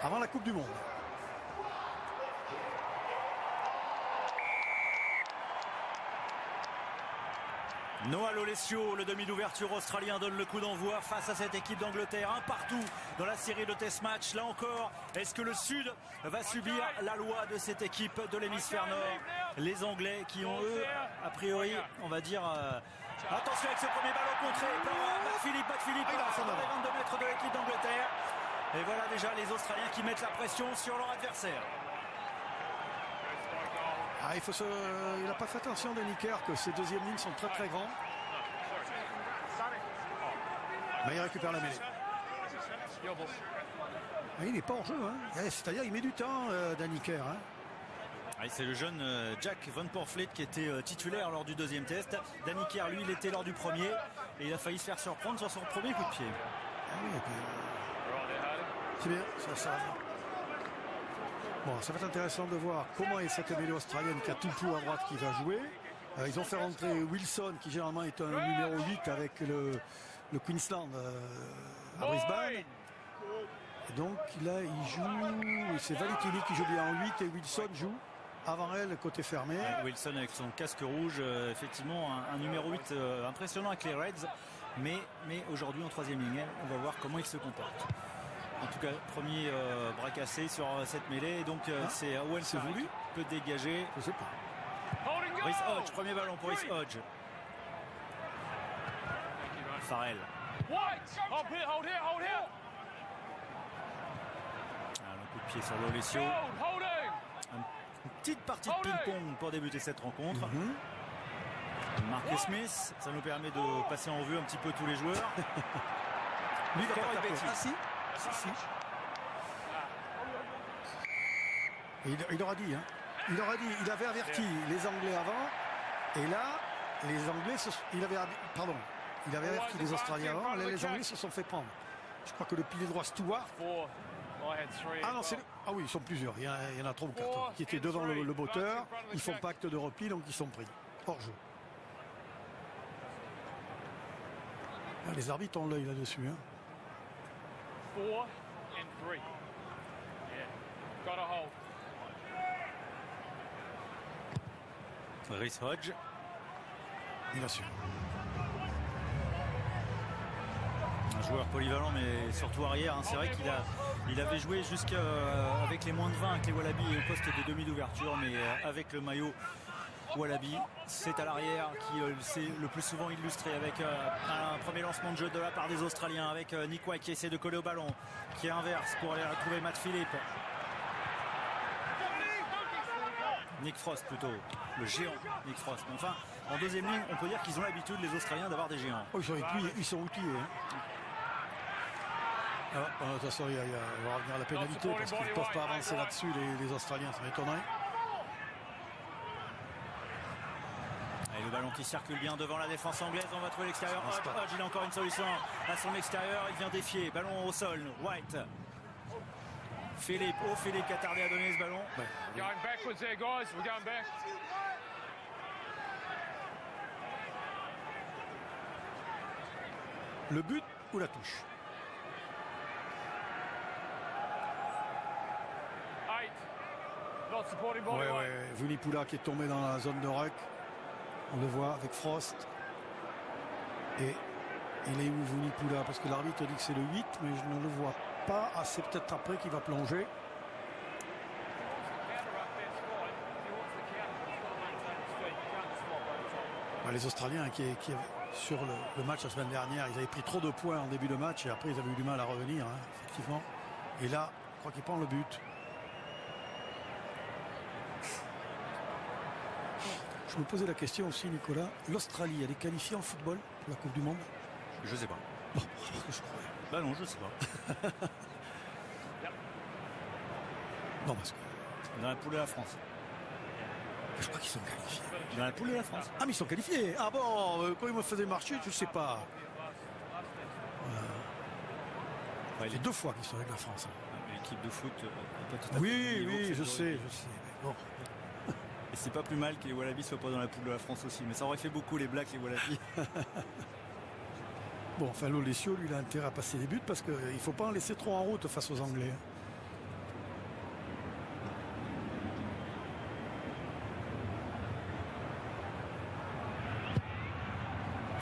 avant la Coupe du Monde. Noah Lolesio, le demi d'ouverture australien, donne le coup d'envoi face à cette équipe d'Angleterre. Un partout dans la série de test match. Là encore, est-ce que le Sud va subir la loi de cette équipe de l'hémisphère Nord? Les Anglais qui ont, eux, a priori, on va dire... attention avec ce premier ballon contré par McPhillips dans les 22 mètres de l'équipe d'Angleterre. Et voilà déjà les Australiens qui mettent la pression sur leur adversaire. Ah, il n'a pas fait attention Danny Kerr que ses deuxièmes lignes sont très très grands. Mais il récupère la mêlée. Ah, il n'est pas en jeu, hein. C'est-à-dire il met du temps Danny Kerr. Hein. Ah, c'est le jeune Jack Van Poortvliet qui était titulaire lors du deuxième test. Danny Kerr, lui, il était lors du premier et il a failli se faire surprendre sur son premier coup de pied. Ah oui, et puis, c'est bien, ça. Bon, ça va être intéressant de voir comment est cette mêlée australienne qui a tout pour à droite qui va jouer. Ils ont fait rentrer Wilson qui généralement est un numéro 8 avec le Queensland à Brisbane. Et donc là il joue, c'est Valitini qui joue bien en 8 et Wilson joue avant elle côté fermé. Wilson avec son casque rouge, effectivement un numéro 8 impressionnant avec les Reds. Mais aujourd'hui en troisième ligne, on va voir comment il se comporte. En tout cas, premier bras cassé sur cette mêlée. Et donc, c'est Owen Farrell qui peut dégager. Je sais pas. Rhys Hodge, premier ballon pour Rhys Hodge. Farrell. Le coup de pied sur Lolesio. Une petite partie de ping-pong pour débuter cette rencontre. Marcus Smith, ça nous permet de passer en vue un petit peu tous les joueurs. Lui va pas taper. Ah si. Il aura dit, hein. Il avait averti les Anglais avant, et là, les Anglais, il avait averti les Australiens avant, là, les Anglais se sont fait prendre. Je crois que le pilier droit Stewart. Ah non, ah oui, ils sont plusieurs, il y en a 3 ou 4 qui étaient devant le botteur, ils font pas acte de repli, donc ils sont pris. Hors jeu. Ah, les arbitres ont l'œil là-dessus, hein. 4 and 3. Yeah. Got a hold. Rhys Hodge. Il a su. Un joueur polyvalent, mais surtout arrière. Hein. C'est vrai qu'il avait joué avec les moins de 20 avec les Wallabies au poste de demi d'ouverture, mais avec le maillot Wallaby, c'est à l'arrière qui s'est le plus souvent illustré avec un premier lancement de jeu de la part des Australiens avec Nick White qui essaie de coller au ballon, qui inverse pour aller retrouver McPhillips. Nick Frost plutôt, le géant Nick Frost. Enfin, en deuxième ligne, on peut dire qu'ils ont l'habitude, les Australiens, d'avoir des géants. Oh, ils sont outillés. Hein. De toute façon, on va revenir à la pénalité parce qu'ils ne peuvent pas avancer là-dessus, les Australiens, ça m'étonnerait. Et le ballon qui circule bien devant la défense anglaise, on va trouver l'extérieur. Hodge, il a encore une solution à son extérieur, il vient défier, ballon au sol, White. Philippe qui a tardé à donner ce ballon. Ouais. Going backwards there, guys. We're going back. Le but ou la touche? Ouais. Vunipola qui est tombé dans la zone de ruck. On le voit avec Frost. Et il est où Vunipola? Parce que l'arbitre dit que c'est le 8, mais je ne le vois pas. Ah, c'est peut-être après qu'il va plonger. Les Australiens qui sur le match la semaine dernière, ils avaient pris trop de points en début de match et après ils avaient eu du mal à revenir, hein, effectivement. Et là, je crois qu'il prend le but. Je me posais la question aussi, Nicolas. L'Australie, elle est qualifiée en football pour la Coupe du Monde? Je sais pas. Bon, je croyais. Bah non, je sais pas. Non, parce que... Dans la poule de la France. Je crois qu'ils sont qualifiés. Dans la poule de la France. Ah, mais ils sont qualifiés. Ah bon, quand ils me faisaient marcher, je sais pas. Ouais, c'est 2 fois qu'ils sont avec la France. Hein. L'équipe de foot, pas tout à fait. Oui, je sais. Mais bon. Et c'est pas plus mal que les Wallabies soient pas dans la poule de la France aussi. Mais ça aurait fait beaucoup les Blacks, les Wallabies. Bon, enfin, Lolesio, lui, il a intérêt à passer les buts parce qu'il ne faut pas en laisser trop en route face aux Anglais.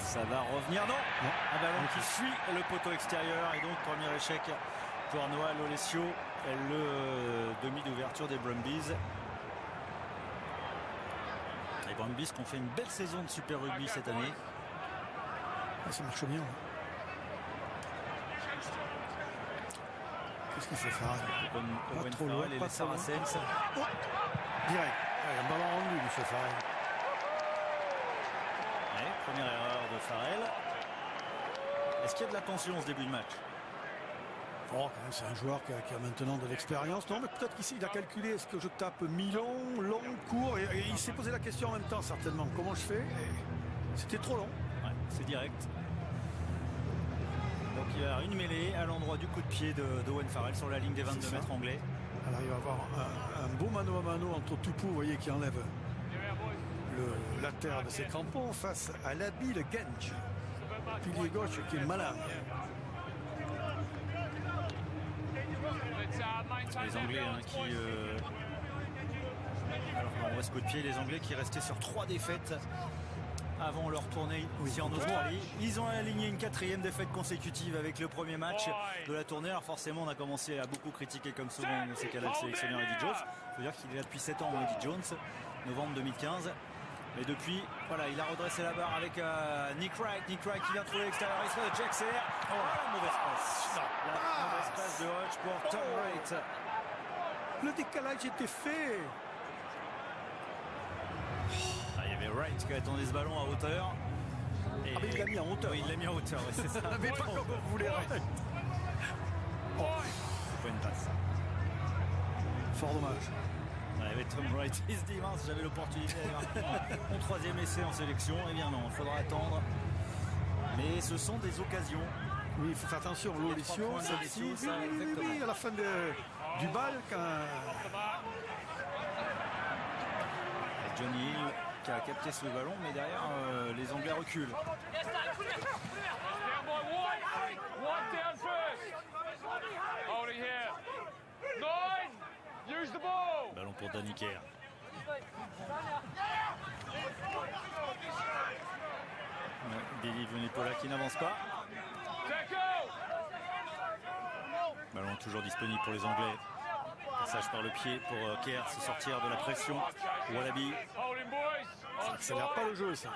Ça va revenir, non, un ballon qui fuit le poteau extérieur et donc premier échec pour Noah Lolesio, le demi d'ouverture des Brumbies. Les Brumbies qui ont fait une belle saison de Super Rugby cette année. Ça marche bien. Qu'est-ce qu'il fait faire? Owen Farrell et les Saracens. Oh, direct. Ouais, un ballon rendu, il fait Farrell. Ouais, première erreur de Farrell. Est-ce qu'il y a de la tension en ce début de match? Oh, quand même, c'est un joueur qui a maintenant de l'expérience. Non, mais peut-être qu'ici, il a calculé, est-ce que je tape mi-long, long, court, et il s'est posé la question en même temps, certainement. Comment je fais? C'était trop long. Ouais, c'est direct. Donc il va y avoir une mêlée à l'endroit du coup de pied d'Owen Farrell sur la ligne des 22 mètres anglais. Alors il va y avoir un beau mano à mano entre Tupou, vous voyez, qui enlève la terre de ses crampons face à l'habile Genj. Pilier gauche qui est malin. Les Anglais qui... Alors on voit ce coup de pied, les Anglais qui restaient sur 3 défaites avant leur tournée ici en Australie. Ils ont aligné une 4e défaite consécutive avec le premier match de la tournée. Alors forcément on a commencé à beaucoup critiquer comme souvent dans ces cas-là le sélectionneur Eddie Jones. Il faut dire qu'il est là depuis 7 ans, Eddie Jones, novembre 2015. Mais depuis, voilà, il a redressé la barre avec Nick Wright. Nick Wright qui vient trouver l'extérieur. Il se fait Jack Sear. Oh, la mauvaise passe. La mauvaise passe de Hodge pour Tom Wright. Le décalage était fait. Il y avait Wright qui attendait ce ballon à hauteur. Et... Ah, mais il l'a mis en hauteur. Oui, il l'a mis en hauteur, ouais, c'est ça. Mais pas comme vous voulez. Oh, c'est pas une passe. Fort dommage. Il y avait Tom Wright, il se dit mince, j'avais l'opportunité d'aller marquer mon 3e essai en sélection. Eh bien non, il faudra attendre. Mais ce sont des occasions. Oui, il faut faire attention. Lolesio, celle-ci, oui, à la fin du bal, quand... Et Johnny Hill qui a capté ce ballon, mais derrière, les Anglais reculent. Ballon pour Danny Kerr. Billy Vunipola qui n'avance pas. Ballon toujours disponible pour les Anglais. Passage par le pied pour Kerr se sortir de la pression. Wallaby. Ça n'accélère pas le jeu, ça.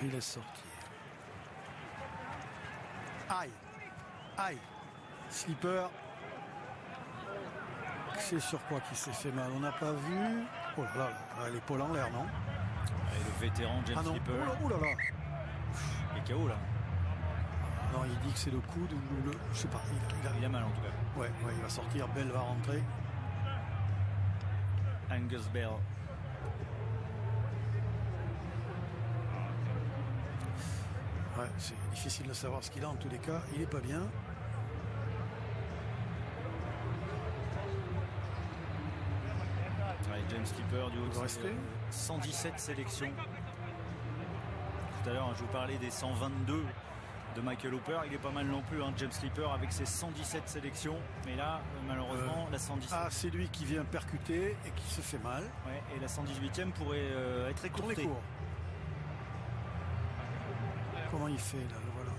Il laisse sortir. Aïe. Aïe. Slipper. C'est sur quoi qu'il s'est fait mal? On n'a pas vu. Oh là là, l'épaule en l'air, non? Et le vétéran James Slipper. Oh là là. Il est KO là. Non, il dit que c'est le coude ou le... Je sais pas. Il a mal en tout cas. Ouais, il va sortir. Bell va rentrer. Angus Bell. Ouais, c'est difficile de savoir ce qu'il a en tous les cas. Il est pas bien. Ouais, James Slipper du haut de 117 sélections. Tout à l'heure, je vous parlais des 122 de Michael Hooper. Il est pas mal non plus, hein, James Slipper, avec ses 117 sélections. Mais là, malheureusement, la 117... Ah, c'est lui qui vient percuter et qui se fait mal. Ouais, et la 118e pourrait être écourtée. Comment il fait là, le voilà.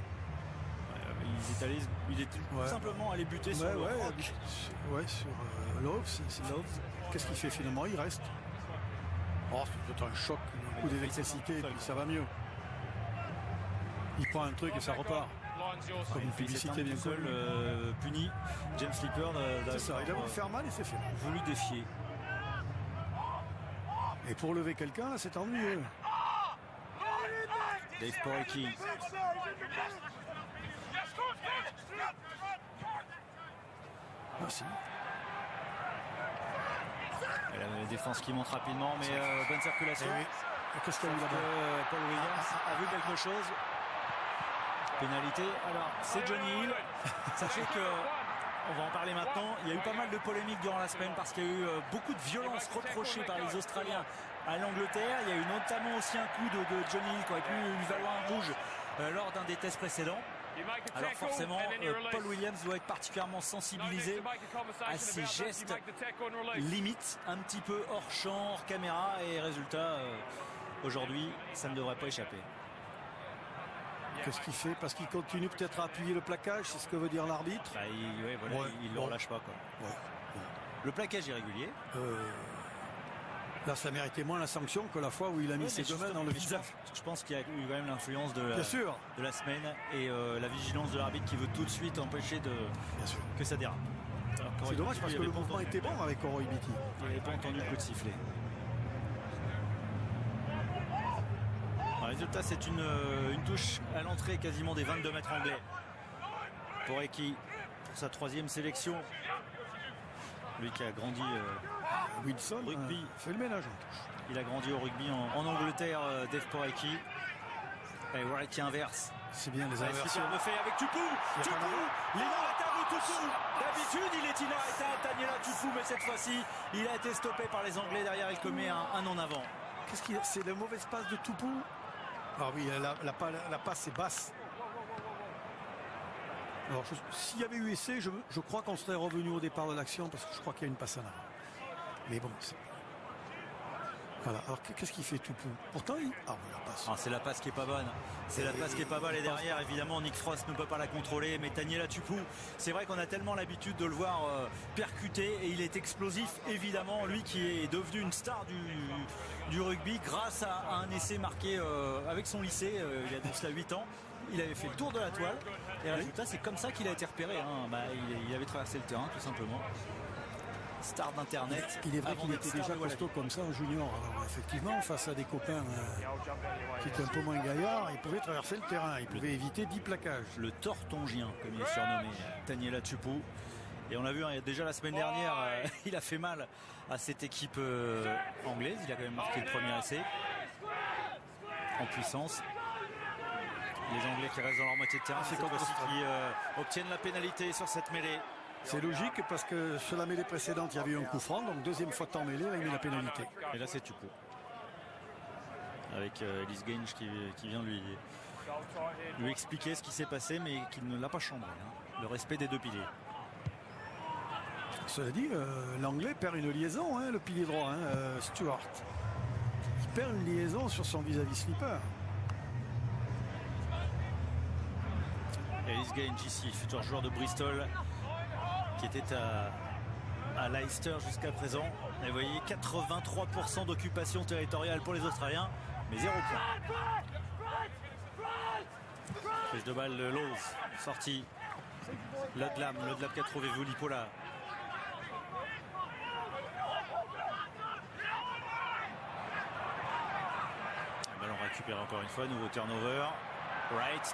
Il est tout simplement allé buter sur le rock. Sur Loves. Loves. Qu'est-ce qu'il fait finalement? Il reste. Oh, c'est peut-être un choc, un coup d'électricité, et puis ça va mieux. Il prend un truc et ça repart. Comme une publicité bien seul puni. James Slipper c'est ça, il a voulu faire mal et c'est fait. Voulu défier. Et pour lever quelqu'un, c'est ennuyeux. Dave Porecki. Merci. Et la défense qui monte rapidement, mais bonne circulation. Qu'est-ce qu'il y a eu là-bas? Paul Williams a vu quelque chose. Pénalité. Alors, c'est Johnny Hill. Sachez que, on va en parler maintenant, il y a eu pas mal de polémiques durant la semaine parce qu'il y a eu beaucoup de violence reprochée par les Australiens à l'Angleterre. Il y a eu notamment aussi un coup de Johnny Hill qui aurait pu lui valoir un rouge lors d'un des tests précédents. Alors forcément, Paul Williams doit être particulièrement sensibilisé à ces gestes limites, un petit peu hors champ, hors caméra, et résultat, aujourd'hui, ça ne devrait pas échapper. Qu'est-ce qu'il fait? Parce qu'il continue peut-être à appuyer le plaquage, c'est ce que veut dire l'arbitre. Bah, il ne le relâche pas, quoi. Ouais. Le plaquage irrégulier. Là, ça méritait moins la sanction que la fois où il a mis ses deux mains dans le visage. Je pense qu'il y a eu quand même l'influence de la semaine et la vigilance de l'arbitre qui veut tout de suite empêcher que ça dérape. C'est dommage parce que le mouvement était bon avec Oroibiti. Il n'avait pas entendu le coup de sifflet. Le résultat, c'est une touche à l'entrée quasiment des 22 mètres anglais pour Eki, pour sa 3e sélection. Lui qui a grandi Wilson rugby, fait le ménage en touche. Il a grandi au rugby en Angleterre, Dave Poreki. Et Wright qui inverse. C'est bien les inversions. Le fait avec Tupou. L'inarrêtable Tupou. D'habitude, il est inarrêtable, Daniela Tupou, mais cette fois-ci, il a été stoppé par les Anglais. Derrière, il commet un en avant. Qu'est-ce qu'il c'est la mauvaise passe de Tupou? Ah oui, la passe est basse. Alors, s'il y avait eu essai, je crois qu'on serait revenu au départ de l'action parce que je crois qu'il y a une passe en avant. Mais bon, voilà. Alors, qu'est-ce qu'il fait Tupou? Pourtant, la passe. C'est la passe qui est pas bonne. C'est la passe qui est pas bonne. Et derrière, évidemment, Nick Frost ne peut pas la contrôler. Mais Daniela Tupou, c'est vrai qu'on a tellement l'habitude de le voir percuter. Et il est explosif, évidemment. Lui qui est devenu une star du rugby grâce à un essai marqué avec son lycée. Il y a de cela 8 ans. Il avait fait le tour de la toile. Et le résultat, c'est comme ça qu'il a été repéré. Il avait traversé le terrain, tout simplement. Star d'internet. Il est vrai qu'il était déjà costaud comme ça en junior. Alors, effectivement, face à des copains qui étaient un peu moins gaillards, il pouvait traverser le terrain, il pouvait éviter 10 plaquages. Le tortongien, comme il est surnommé, Daniela Tupou. Et on l'a vu déjà la semaine dernière, il a fait mal à cette équipe anglaise. Il a quand même marqué le premier essai en puissance. Les Anglais qui restent dans leur moitié de terrain, c'est cette fois-ci qui obtiennent la pénalité sur cette mêlée. C'est logique parce que sur la mêlée précédente, il y avait eu un coup franc. Donc deuxième fois de temps mêlée, là, il met la pénalité. Et là, c'est Tupou. Avec Ellis Gaines qui vient lui expliquer ce qui s'est passé, mais qui ne l'a pas chambré. Le respect des deux piliers. Cela dit, l'Anglais perd une liaison, le pilier droit, Stewart. Il perd une liaison sur son vis-à-vis slipper. Ellis Gaines ici, futur joueur de Bristol, qui était à Leicester jusqu'à présent. Et vous voyez, 83% d'occupation territoriale pour les Australiens, mais 0 point. Prise de balle de Laws, sortie. Ludlam qui a trouvé Vulipola. Ballon récupéré encore une fois, nouveau turnover.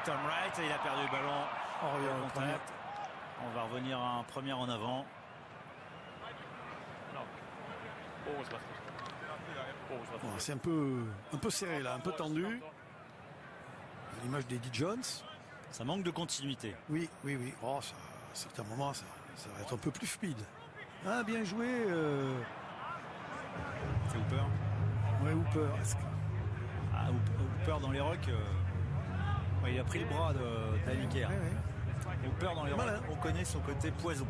Tom Wright, il a perdu le ballon. On va revenir à un premier en avant. C'est un peu serré là, un peu tendu. L'image d'Eddie Jones. Ça manque de continuité. Oui. À certains moments, ça va être un peu plus speed. Bien joué. C'est Hooper. Ouais, Hooper. Hooper dans les rocks. Il a pris le bras de Daniker. Hooper dans les rocks, on connaît son côté poison.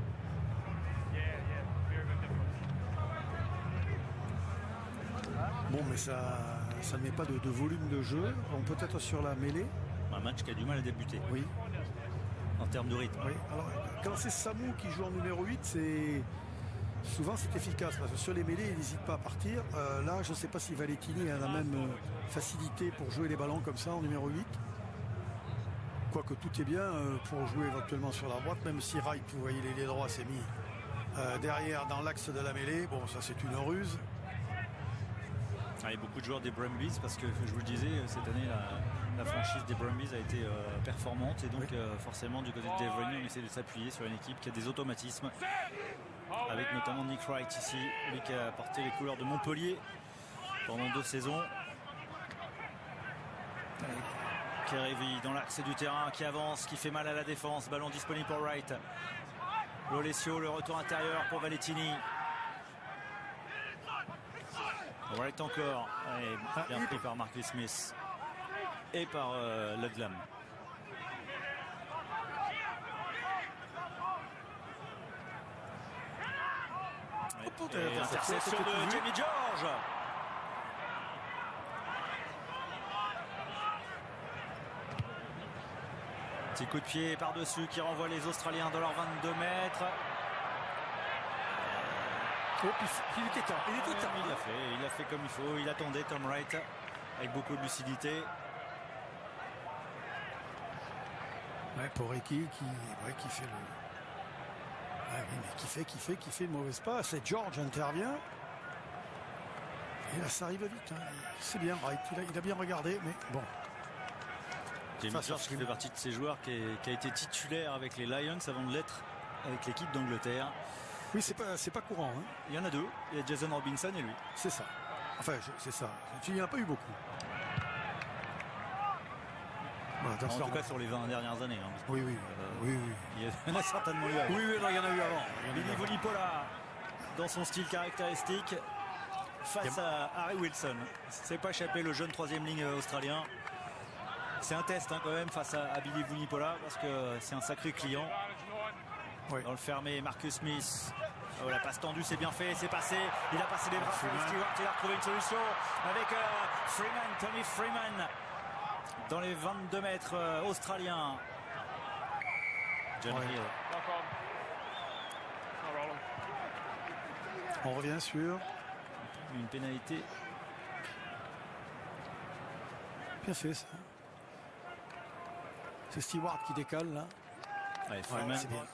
Bon, mais ça ne met pas de volume de jeu. Bon, peut-être sur la mêlée. Un match qui a du mal à débuter. Oui. En termes de rythme. Oui. Alors, quand c'est Samu qui joue en numéro 8, souvent c'est efficace. Parce que sur les mêlées, il n'hésite pas à partir. Là, je ne sais pas si Valentini a la même facilité pour jouer les ballons comme ça en numéro 8. Quoique tout est bien pour jouer éventuellement sur la droite, même si Wright, vous voyez, les droits s'est mis derrière dans l'axe de la mêlée. Bon, ça c'est une ruse. Il y a beaucoup de joueurs des Brumbies parce que je vous le disais, cette année la franchise des Brumbies a été performante et donc forcément du côté de Dave Rennie on essaie de s'appuyer sur une équipe qui a des automatismes avec notamment Nick Wright ici, lui qui a porté les couleurs de Montpellier pendant 2 saisons. Kerevi dans l'axe du terrain qui avance, qui fait mal à la défense, ballon disponible pour Wright. Lolesio, le retour intérieur pour Valentini. Wright encore, bien pris par Marcus Smith et par Ludlam. pote. Et interception de Jamie George. Petit coup de pied par-dessus qui renvoie les Australiens dans leurs 22 mètres. Oh, puis il était temps. Il l'a fait comme il faut. Il attendait Tom Wright avec beaucoup de lucidité. Ouais, pour Ricky qui fait le. Ouais, mais qui fait une mauvaise passe. Et George intervient. Et là, ça arrive vite. Hein. C'est bien, Wright. Il a bien regardé, mais bon. Jamie George qui fait partie de ces joueurs qui a été titulaire avec les Lions avant de l'être avec l'équipe d'Angleterre. Oui, c'est pas courant. Hein. Il y en a deux. Il y a Jason Robinson et lui. C'est ça. Enfin, c'est ça. Il n'y en a pas eu beaucoup. Voilà, en tout cas sur les 20 dernières années. Hein, oui. Il y en a certainement eu avant. Oui, non, il y en a eu avant. Billy Vunipola dans son style caractéristique face à Harry Wilson. C'est pas échappé le jeune troisième ligne australien. C'est un test hein, quand même face à Billy Vunipola parce que c'est un sacré client. Oui. Dans le fermé, Marcus Smith. Oh, la passe tendue, c'est bien fait, c'est passé. Il a passé les bras sur Stewart. Il a retrouvé une solution avec Tommy Freeman dans les 22 mètres australiens. John Hill. On revient sur une pénalité. Bien fait ça. C'est Stewart qui décale là. Ouais, Freeman. C'est bien.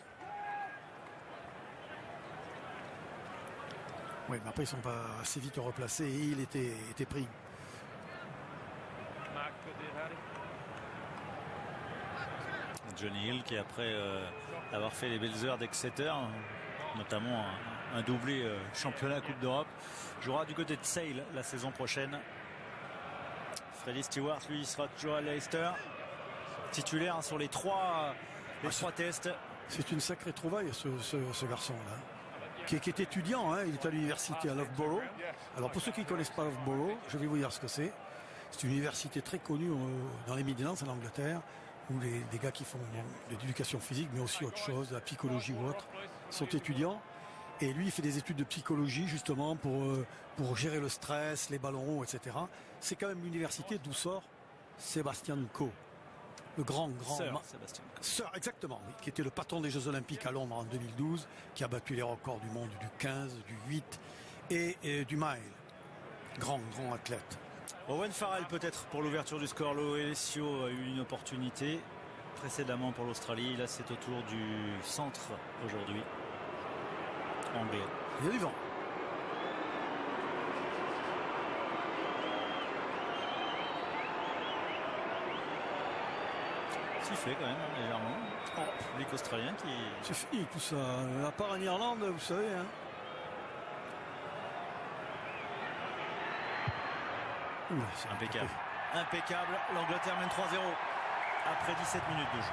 Oui, mais après ils sont pas assez vite replacés et il était pris. Johnny Hill qui après avoir fait les belles heures d'Exeter, notamment un doublé championnat Coupe d'Europe, jouera du côté de Sale la saison prochaine. Freddie Stewart lui sera toujours à Leicester, titulaire hein, sur les trois tests. C'est une sacrée trouvaille ce garçon là. Qui est étudiant, hein, il est à l'université à Loughborough. Alors pour ceux qui ne connaissent pas Loughborough, je vais vous dire ce que c'est. C'est une université très connue dans les Midlands en Angleterre, où des gars qui font de l'éducation physique, mais aussi autre chose, de la psychologie ou autre, sont étudiants. Et lui, il fait des études de psychologie justement pour gérer le stress, les ballons, etc. C'est quand même l'université d'où sort Sébastien Coe. Le grand Sébastien Coe. Sir, exactement, oui, qui était le patron des Jeux Olympiques à Londres en 2012, qui a battu les records du monde du 15, du 8 et du mile. Grand athlète. Owen Farrell peut-être pour l'ouverture du score. L'Oesio a eu une opportunité précédemment pour l'Australie. Là, c'est au tour du centre aujourd'hui. Anglais. Il y a du vent. Sifflé quand même, hein, légèrement. Public australien qui... C'est fini tout ça. À part en Irlande, vous savez. Hein. Impeccable. Impeccable. L'Angleterre mène 3-0 après 17 minutes de jeu.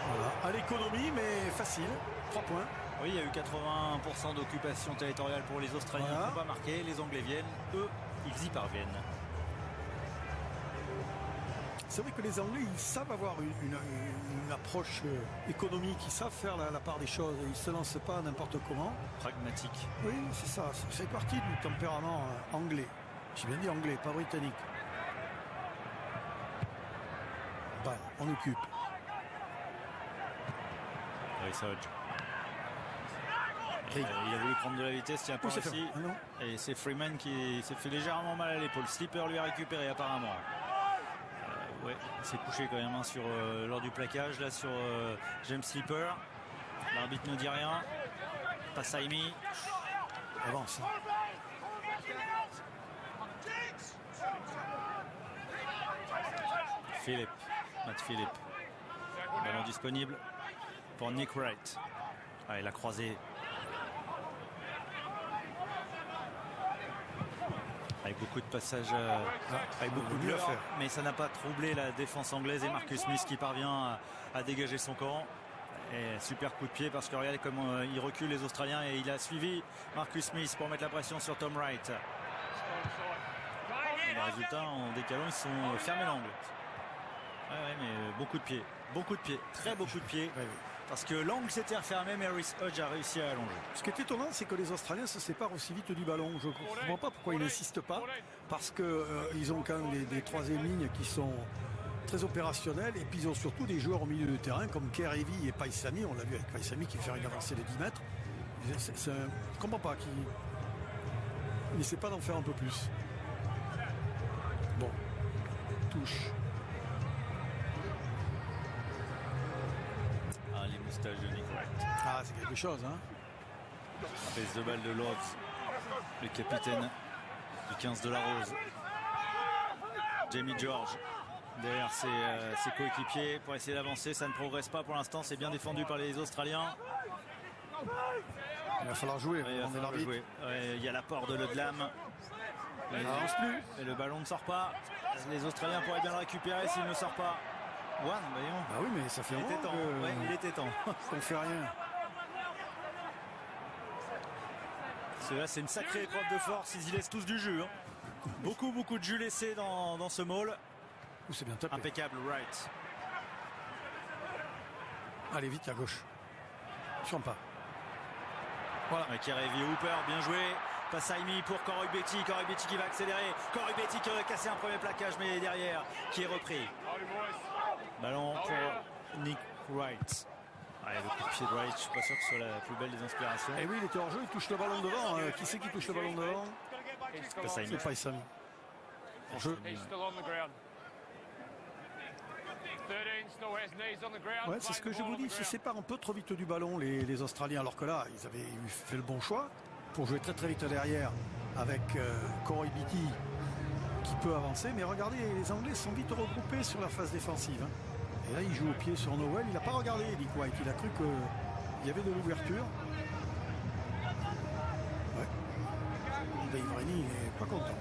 Voilà. À l'économie, mais facile. 3 points. Oui, il y a eu 80% d'occupation territoriale pour les Australiens. Voilà. Ils n'ont pas marqué. Les Anglais viennent. Eux, ils y parviennent. C'est vrai que les Anglais, ils savent avoir une approche économique, ils savent faire la part des choses, ils ne se lancent pas n'importe comment. Pragmatique. Oui, c'est ça, ça fait partie du tempérament anglais. J'ai bien dit anglais, pas britannique. Bah, on occupe. Rhys Hodge. Il a voulu prendre de la vitesse, il n'y a pas réussi. Et c'est Freeman qui s'est fait légèrement mal à l'épaule. Slipper lui a récupéré apparemment. Ouais, il s'est couché quand même hein, lors du plaquage là sur James Slipper. L'arbitre ne dit rien. Passe à Amy. Avance. Matt Philip. Ballon disponible pour Nick Wright. Ah, il a croisé. Avec beaucoup de passages, avec beaucoup de leurres, mais ça n'a pas troublé la défense anglaise et Marcus Smith qui parvient à dégager son camp. Et super coup de pied parce que regardez comment il recule les Australiens et il a suivi Marcus Smith pour mettre la pression sur Tom Wright. Le résultat en décalant, ils sont fermés l'angle. Ouais, mais beaucoup de pieds, très beaucoup de pieds. parce que l'angle s'était refermé, mais Rhys Hodge a réussi à allonger. Ce qui est étonnant, c'est que les Australiens se séparent aussi vite du ballon. Je ne comprends pas pourquoi ils n'insistent pas, parce qu'ils ont quand même des troisième lignes qui sont très opérationnels, et puis ils ont surtout des joueurs au milieu de terrain comme Kerevi et Paisami. On l'a vu avec Paisami qui fait une avancée de 10 mètres. Je ne comprends pas qu'il n'essaie pas d'en faire un peu plus. Bon, touche. Ah, les moustaches de Nick Wright. Ah, c'est quelque chose, hein. Pèse de balle de Lodz, le capitaine du 15 de la Rose. Jamie George derrière ses coéquipiers pour essayer d'avancer. Ça ne progresse pas pour l'instant. C'est bien défendu par les Australiens. Il va falloir jouer. Il y a l'apport de Ludlam. Il n'avance plus. Et le ballon ne sort pas. Les Australiens pourraient bien le récupérer s'il ne sort pas. One, voyons. Bah oui, mais ça fait il était temps. Il était temps. On fait rien. Cela, c'est une sacrée épreuve de force. Ils y laissent tous du jus. Hein. Beaucoup de jus laissé dans ce maul. C'est bien tapé. Impeccable, Wright. Allez, vite à gauche. Sympa. Voilà. Kerevi Hooper, bien joué. Paisami pour Corey Betty. Corey Betty qui va accélérer. Corey Betty qui a cassé un premier plaquage, mais derrière, qui est repris. Ballon pour Nick Wright. Le coup de pied de Wright, je suis pas sûr que ce soit la plus belle des inspirations. Et oui, il était hors jeu, il touche le ballon devant. Qui c'est qui touche le ballon devant? C'est Paisami. En jeu. Ouais, c'est ce que je vous dis. Ils se séparent un peu trop vite du ballon, les Australiens. Alors que là, ils avaient fait le bon choix pour jouer très vite derrière avec Corey Beattie qui peut avancer. Mais regardez, les Anglais sont vite regroupés sur la phase défensive. Hein. Et là, il joue au pied sur Nowell. Il n'a pas regardé Nick White. Il a cru qu'il y avait de l'ouverture. Ouais. Dave Rennie n'est pas content.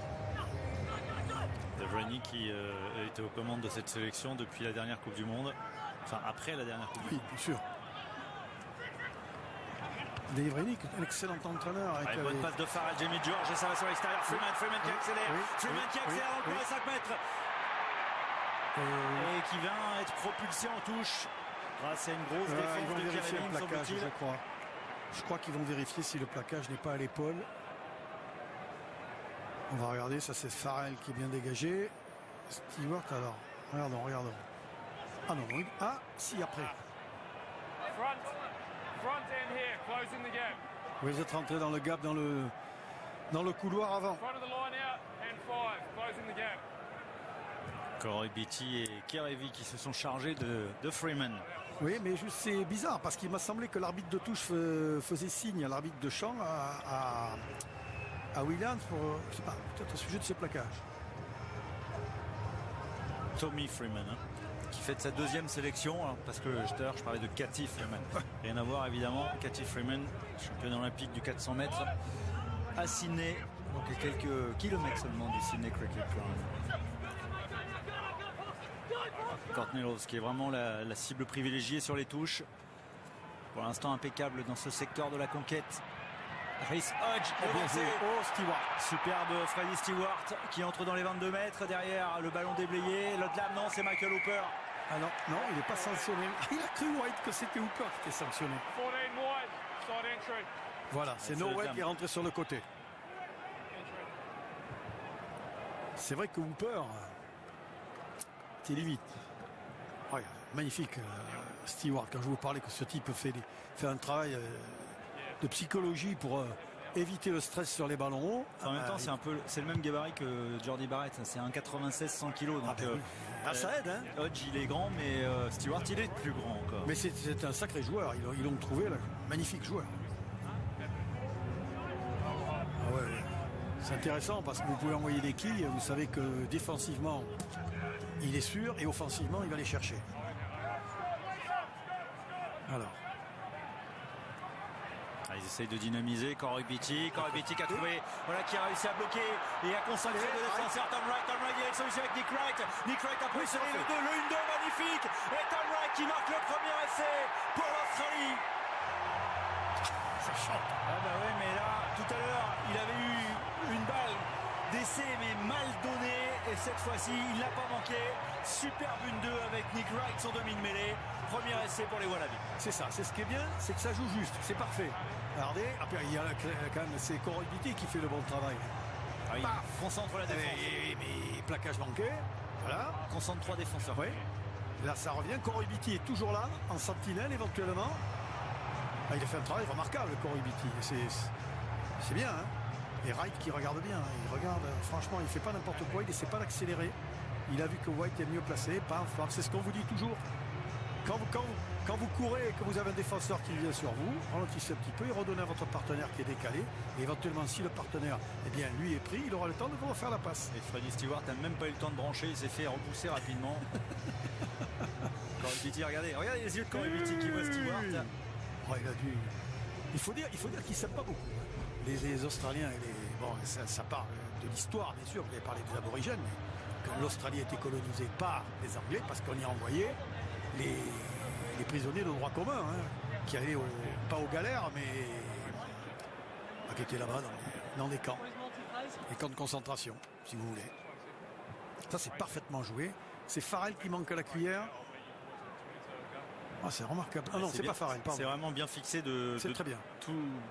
Dave Rennie qui était aux commandes de cette sélection depuis la dernière Coupe du Monde. Enfin, après la dernière Coupe du Monde. Oui, bien sûr. Dave Rennie, un excellent entraîneur. Avec bonne passe de Farrell, Jamie George, et ça va sur l'extérieur. Freeman qui accélère. Freeman qui accélère dans le coin à 5 mètres. Et qui vient être propulsé en touche grâce à une grosse défense ils vont de vérifier Kerevi, le plaquage, je crois. Je crois qu'ils vont vérifier si le plaquage n'est pas à l'épaule. On va regarder, ça c'est Farrell qui est bien dégagé. Stewart alors. Regardons. Ah non, ah si après. Vous êtes rentré dans le gap, dans le couloir avant. Corey Beattie et Kerevi qui se sont chargés de Freeman. Oui, mais juste c'est bizarre parce qu'il m'a semblé que l'arbitre de touche faisait signe à l'arbitre de champ à Williams pour, je sais pas, peut-être au sujet de ce plaquage. Tommy Freeman, qui fait de sa deuxième sélection, parce que tout à l'heure je parlais de Cathy Freeman. Rien à voir évidemment. Cathy Freeman, championne olympique du 400 mètres à Sydney, donc à quelques kilomètres seulement du Sydney Cricket Ground. Courtney Lawes qui est vraiment la cible privilégiée sur les touches. Pour l'instant impeccable dans ce secteur de la conquête. Rhys Hodge, Stewart. Superbe Freddie Stewart qui entre dans les 22 mètres. Derrière le ballon déblayé. Ludlam, non, c'est Michael Hooper. Ah non, il n'est pas sanctionné. Il a cru White que c'était Hooper qui était sanctionné. Voilà, c'est Nowell qui est rentré sur le côté. C'est vrai que Hooper était limite. Ouais, magnifique Stewart. Quand je vous parlais que ce type fait un travail de psychologie pour éviter le stress sur les ballons hauts. En même temps, c'est le même gabarit que Jordi Barrett. C'est un 96 100 kg. Donc ça aide. Hein. Hodge il est grand, mais Stewart il est plus grand encore. Mais c'est un sacré joueur. Ils l'ont trouvé là. Magnifique joueur. Ah ouais. C'est intéressant parce que vous pouvez envoyer des quilles. Vous savez que défensivement il est sûr et offensivement il va les chercher. Alors. Ils essayent de dynamiser. Corey Beattie qui a trouvé, qui a réussi à bloquer et à consacrer le défenseur Tom Wright. Tom Wright, il y a une solution avec Nick Wright. Nick Wright a positionné le 1-2 magnifique. Et Tom Wright qui marque le premier essai pour l'Australie. Ça chante. Ah bah ouais, mais là, tout à l'heure, il avait eu une balle d'essai mais mal donnée. Et cette fois-ci, il n'a pas manqué. Superbe 1-2 avec Nick Wright, son demi de mêlée. Premier essai. essai pour les Wallabies. C'est ça, c'est ce qui est bien, c'est que ça joue juste, c'est parfait. Regardez, après il y a quand même, c'est Koroibiti qui fait le bon travail. Ah, il concentre la défense. Mais plaquage manqué, voilà. Concentre 3 défenseurs. Oui. Là ça revient, Koroibiti est toujours là, en sentinelle éventuellement. Ah, il a fait un travail remarquable, Koroibiti. C'est bien, hein. Et Wright qui regarde bien, il regarde, franchement, il fait pas n'importe quoi, il essaie pas d'accélérer. Il a vu que White est mieux placé, paf, c'est ce qu'on vous dit toujours. Quand vous courez et que vous avez un défenseur qui vient sur vous, ralentissez un petit peu et redonnez à votre partenaire qui est décalé. Et éventuellement, si le partenaire, eh bien, lui est pris, il aura le temps de vous refaire la passe. Et Freddie Stewart n'a même pas eu le temps de brancher, il s'est fait repousser rapidement. Koroibiti, regardez les yeux de Koroibiti qui voit Stewart. Oh, il faut dire qu'il ne s'aime pas beaucoup. Les Australiens, bon, ça part de l'histoire, bien sûr, vous avez parlé des aborigènes, mais que l'Australie a été colonisée par les Anglais parce qu'on y envoyait les prisonniers de droit commun, hein, qui allaient pas aux galères, mais qui étaient là-bas dans des camps. Les camps de concentration, si vous voulez. Ça, c'est parfaitement joué. C'est Farrell qui manque à la cuillère. Ah, c'est remarquable. Ah non, c'est pas Farrell. C'est vraiment bien fixé c'est très bien.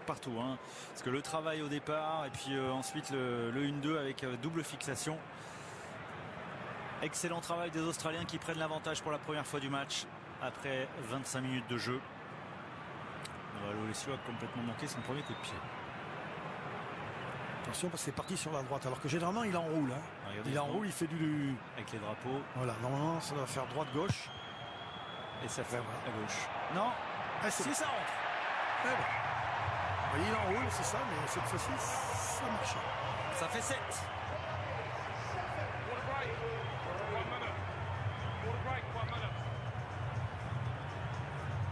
Partout. Hein. Parce que le travail au départ et puis ensuite le 1-2 avec double fixation. Excellent travail des Australiens qui prennent l'avantage pour la première fois du match après 25 minutes de jeu. Lolesio a complètement manqué son premier coup de pied. Attention parce que c'est parti sur la droite alors que généralement il enroule. Hein. Il enroule, il fait du... Avec les drapeaux. Voilà, normalement ça doit faire droite-gauche. Et ça fait à gauche. Non, si ça rentre. Eh ben. Oui, il enroule, c'est ça, mais cette fois-ci ça marche. Ça fait 7.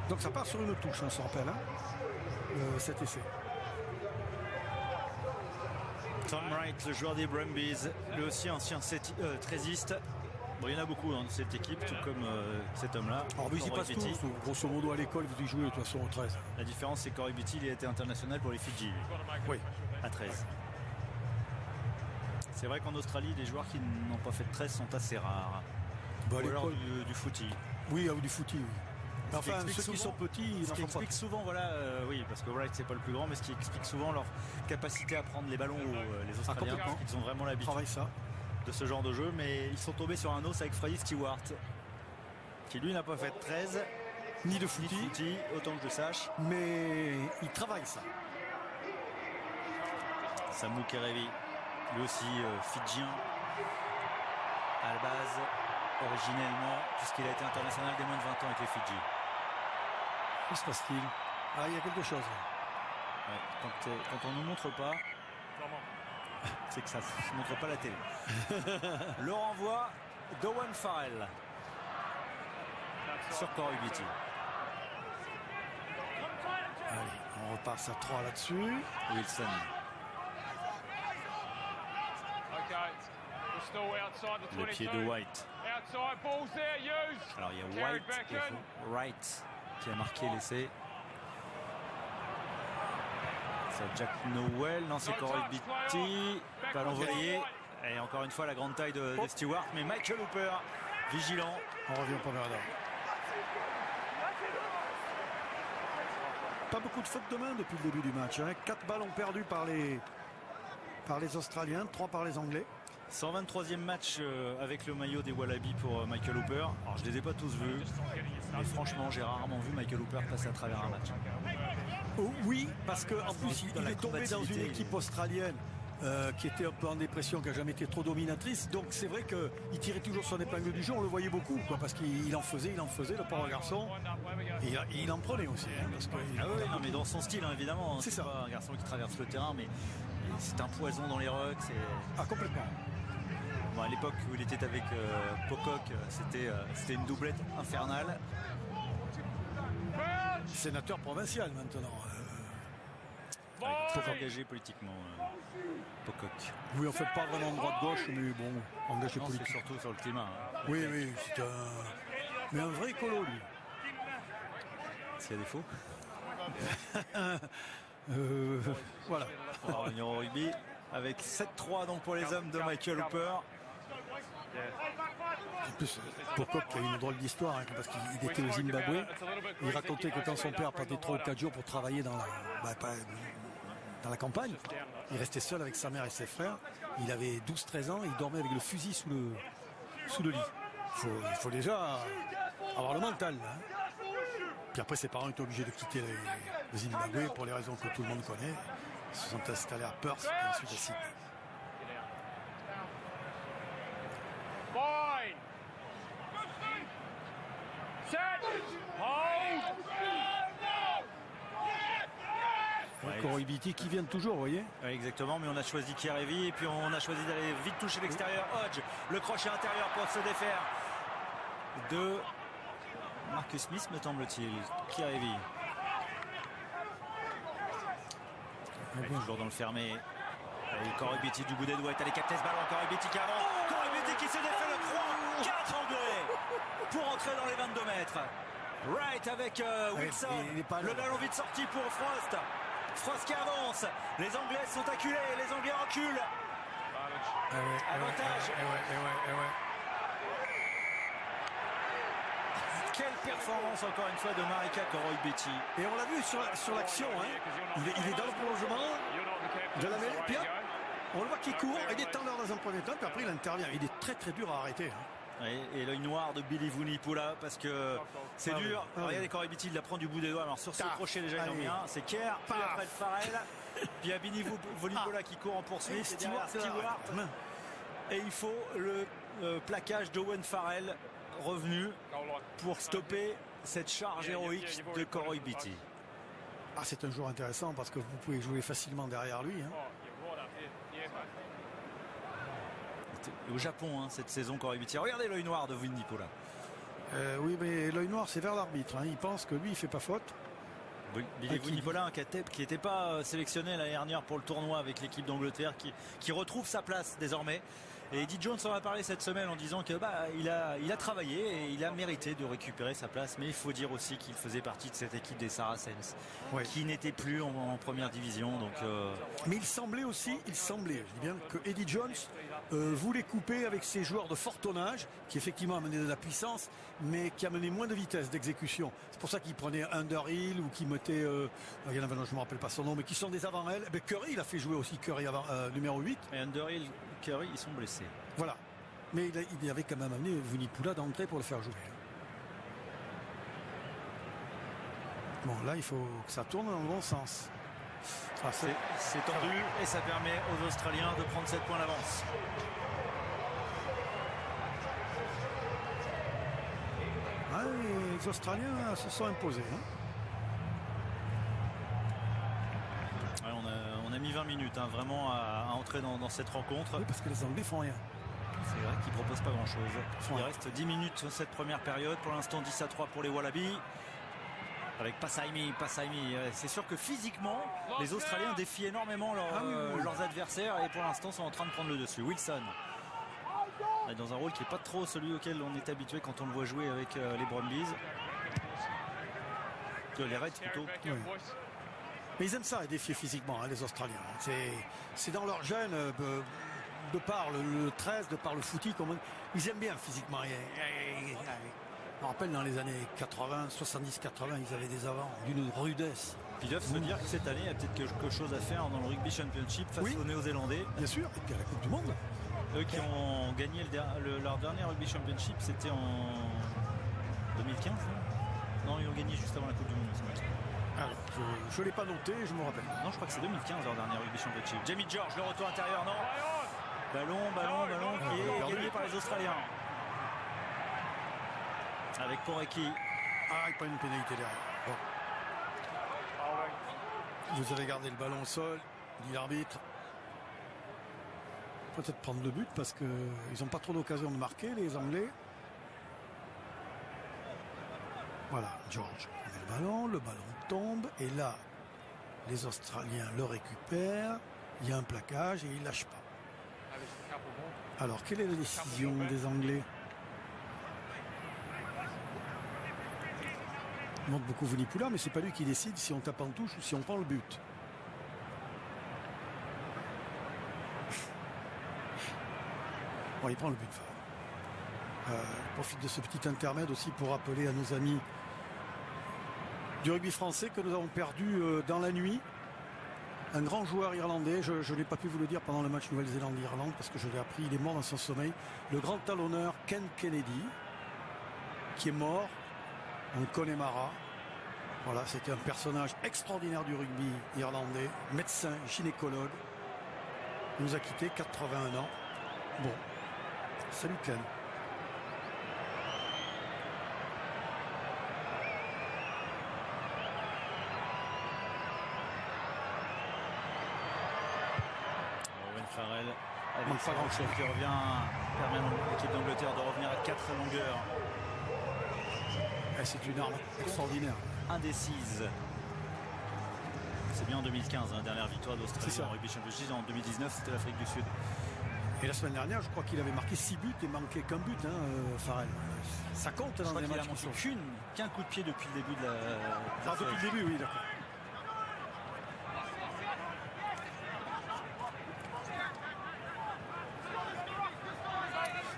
Donc ça part sur une touche, on s'en rappelle, hein, cet essai. Tom Wright, le joueur des Brumbies, lui aussi ancien trésiste. Bon, il y en a beaucoup dans cette équipe, tout comme cet homme-là. Alors, mais ils passent tous, grosso modo à l'école, vous y jouez de toute façon au 13. La différence, c'est que Koroibiti, il a été international pour les Fidji. Oui. À 13. C'est vrai qu'en Australie, les joueurs qui n'ont pas fait de 13 sont assez rares. Bah, ou alors du footy. Oui, du footy, oui. Enfin, ceux souvent, qui sont petits, ce qui explique souvent, voilà, oui, parce que Wright c'est pas le plus grand, mais ce qui explique souvent leur capacité à prendre les ballons, les Australiens, parce qu'ils ont vraiment l'habitude de ce genre de jeu, mais ils sont tombés sur un os avec Freddie Stewart, qui lui n'a pas fait de 13, ni de footy, autant que je sache. Mais il travaille ça. Samu Kerevi, lui aussi fidjien, à la base, originellement, puisqu'il a été international des moins de 20 ans avec les Fidji. Que se passe-t-il? Ah, il y a quelque chose. Ouais, quand on ne montre pas, c'est que ça ne montre pas la télé. Le renvoi d'Owen Farrell sur Koroibiti. Allez, on repasse à 3 là-dessus. Wilson. Le pied de White. Alors il y a White et Wright qui a marqué l'essai. C'est Jack Nowell, non c'est Koroibiti, pas l'envoyer. Et encore une fois la grande taille de Stewart, mais Michael Hooper vigilant. On revient au Pomerada. Pas beaucoup de fautes de main depuis le début du match. 4 ballons perdus par les Australiens, 3 par les Anglais. 123e match avec le maillot des Wallabies pour Michael Hooper. Alors je les ai pas tous vus, mais franchement j'ai rarement vu Michael Hooper passer à travers un match. Oh, oui, parce qu'en plus il est tombé dans une équipe australienne qui était un peu en dépression, qui n'a jamais été trop dominatrice. Donc c'est vrai qu'il tirait toujours son épingle du jeu, on le voyait beaucoup, quoi, parce qu'il en faisait, le pauvre garçon. Et il en prenait aussi. Parce que non, mais dans son style, hein, évidemment. C'est ça. Pas un garçon qui traverse le terrain, mais c'est un poison dans les rucks. Ah, complètement. Bon, à l'époque où il était avec Pocock, c'était une doublette infernale. Sénateur provincial maintenant. Très engagé politiquement, Pocock. Oui, en fait, pas vraiment droite-gauche, mais bon, engagé politique. C'est surtout sur le climat. Hein. Oui, c'est mais un vrai écolo, lui. S'il y a des faux. Voilà. On va revenir au rugby avec 7-3 donc pour les hommes de Michael Hooper. En plus, Pocock a une drôle d'histoire, hein, parce qu'il était au Zimbabwe. Il racontait que quand son père partait 3 ou 4 jours pour travailler dans la campagne, il restait seul avec sa mère et ses frères. Il avait 12-13 ans, il dormait avec le fusil sous le lit. Il faut déjà avoir le mental. Hein. Puis après, ses parents étaient obligés de quitter le Zimbabwe pour les raisons que tout le monde connaît. Ils se sont installés à Perth et ensuite à Sydney. Fine. Set. Hold. Corey Beattie qui vient toujours, vous voyez. Ouais, exactement, mais on a choisi Kierevi et puis on a choisi d'aller vite toucher l'extérieur. Hodge, le crochet intérieur pour se défaire de Marcus Smith, me semble-t-il. Kierevi. Toujours dans le fermé. Et Corey Beattie du bout des doigts est allé capter ce ballon. Corey Beattie qui avance. Corey Beattie qui se défait le 3-4 anglais pour entrer dans les 22 mètres. Wright avec Wilson. Le ballon vite sorti pour Frost. Frost qui avance. Les Anglais sont acculés. Les Anglais reculent. Avantage. Quelle performance encore une fois de Marika Corey Beattie. Et on l'a vu sur l'action. Hein. Il est dans le prolongement de la mêlée. Puis on le voit qu'il court. Il est tendeur dans un premier temps. Puis après il intervient. Il est très très dur à arrêter. Hein. Et l'œil noir de Billy Vunipola parce que c'est dur. Regardez Corey Beattie, il la prend du bout des doigts. Alors sur ce crochet déjà il en met un. C'est Kerr, puis après Farrell. Puis il y a Billy Vunipola qui court en poursuite. Stewart. Et il faut le plaquage d'Owen Farrell revenu pour stopper cette charge héroïque de Corey Beattie. Ah, c'est un joueur intéressant parce que vous pouvez jouer facilement derrière lui. Hein. Au Japon, hein, cette saison, Corey Beattie. Regardez l'œil noir de Vunipola. Oui, mais l'œil noir, c'est vers l'arbitre. Hein. Il pense que lui, il fait pas faute. Billy Vunipola, qui n'était pas sélectionné l'année dernière pour le tournoi avec l'équipe d'Angleterre, qui retrouve sa place désormais. Et Eddie Jones en a parlé cette semaine en disant que il a travaillé et il a mérité de récupérer sa place. Mais il faut dire aussi qu'il faisait partie de cette équipe des Saracens, qui n'était plus en première division. Donc, mais il semblait, je dis bien, que Eddie Jones voulait couper avec ses joueurs de fort tonnage, qui effectivement amenaient de la puissance, mais qui amenaient moins de vitesse d'exécution. C'est pour ça qu'il prenait Underhill ou qu'il mettait, il y en avait un, je ne me rappelle pas son nom, mais qui sont des avant-ailes. Curry, il a fait jouer aussi Curry avant, numéro 8. Et Underhill, Curry, ils sont blessés. Voilà. Mais il avait quand même amené Vunipola d'entrée pour le faire jouer. Bon, là, il faut que ça tourne dans le bon sens. Ah, c'est tendu et ça permet aux Australiens de prendre 7 points d'avance. Ah, les Australiens se sont imposés. Hein. Ouais, on a mis 20 minutes vraiment à entrer dans cette rencontre. Oui, parce que les Anglais font rien. C'est vrai qu'ils ne proposent pas grand chose. Il reste 10 minutes sur cette première période. Pour l'instant 10-3 pour les Wallabies. Avec Passaimi. C'est sûr que physiquement, les Australiens défient énormément leurs adversaires et pour l'instant sont en train de prendre le dessus. Wilson est dans un rôle qui n'est pas trop celui auquel on est habitué quand on le voit jouer avec les Brumbies. Les Reds plutôt. Oui. Mais ils aiment ça, défier physiquement, hein, les Australiens. C'est dans leur gène, de par le 13, de par le footy, ils aiment bien physiquement. Je me rappelle dans les années 80, 70-80, ils avaient des avants d'une rudesse. Ils doivent se dire que cette année, il y a peut-être quelque chose à faire dans le Rugby Championship face aux Néo-Zélandais. Bien sûr, et puis à la Coupe du Monde. Eux qui ont gagné leur dernier Rugby Championship, c'était en 2015. Non, ils ont gagné juste avant la Coupe du Monde. Alors, je ne l'ai pas noté, je me rappelle. Non, je crois que c'est 2015 leur dernier Rugby Championship. Jamie George, le retour intérieur, non. Ballon qui est gagné par les Australiens. Avec Porecki. Ah, il prend une pénalité derrière. Bon. Vous avez gardé le ballon au sol, dit l'arbitre. Peut-être prendre le but parce qu'ils n'ont pas trop d'occasion de marquer, les Anglais. Voilà, George. Le ballon tombe et là, les Australiens le récupèrent. Il y a un plaquage et ils ne lâchent pas. Alors, quelle est la décision des Anglais? Il montre beaucoup Vunipola, mais c'est pas lui qui décide si on tape en touche ou si on prend le but. Bon, il prend le but. Je profite de ce petit intermède aussi pour rappeler à nos amis du rugby français que nous avons perdu dans la nuit un grand joueur irlandais. Je n'ai pas pu vous le dire pendant le match Nouvelle-Zélande-Irlande parce que je l'ai appris, il est mort dans son sommeil. Le grand talonneur Ken Kennedy, qui est mort en Connemara. Voilà, c'était un personnage extraordinaire du rugby irlandais, médecin, gynécologue. Il nous a quittés, 81 ans. Bon, salut Ken. Owen Farrell avec pas grand chose qui revient, permet à l'équipe d'Angleterre de revenir à 4 longueurs. C'est une arme extraordinaire. Indécise. C'est bien en 2015, la dernière victoire d'Australie en rugby championship. En 2019, c'était l'Afrique du Sud. Et la semaine dernière, je crois qu'il avait marqué 6 buts et manqué qu'un but, Farrell. Ça compte dans les matchs. Il a manqué qu'un coup de pied depuis le début de la... depuis le début, oui, d'accord.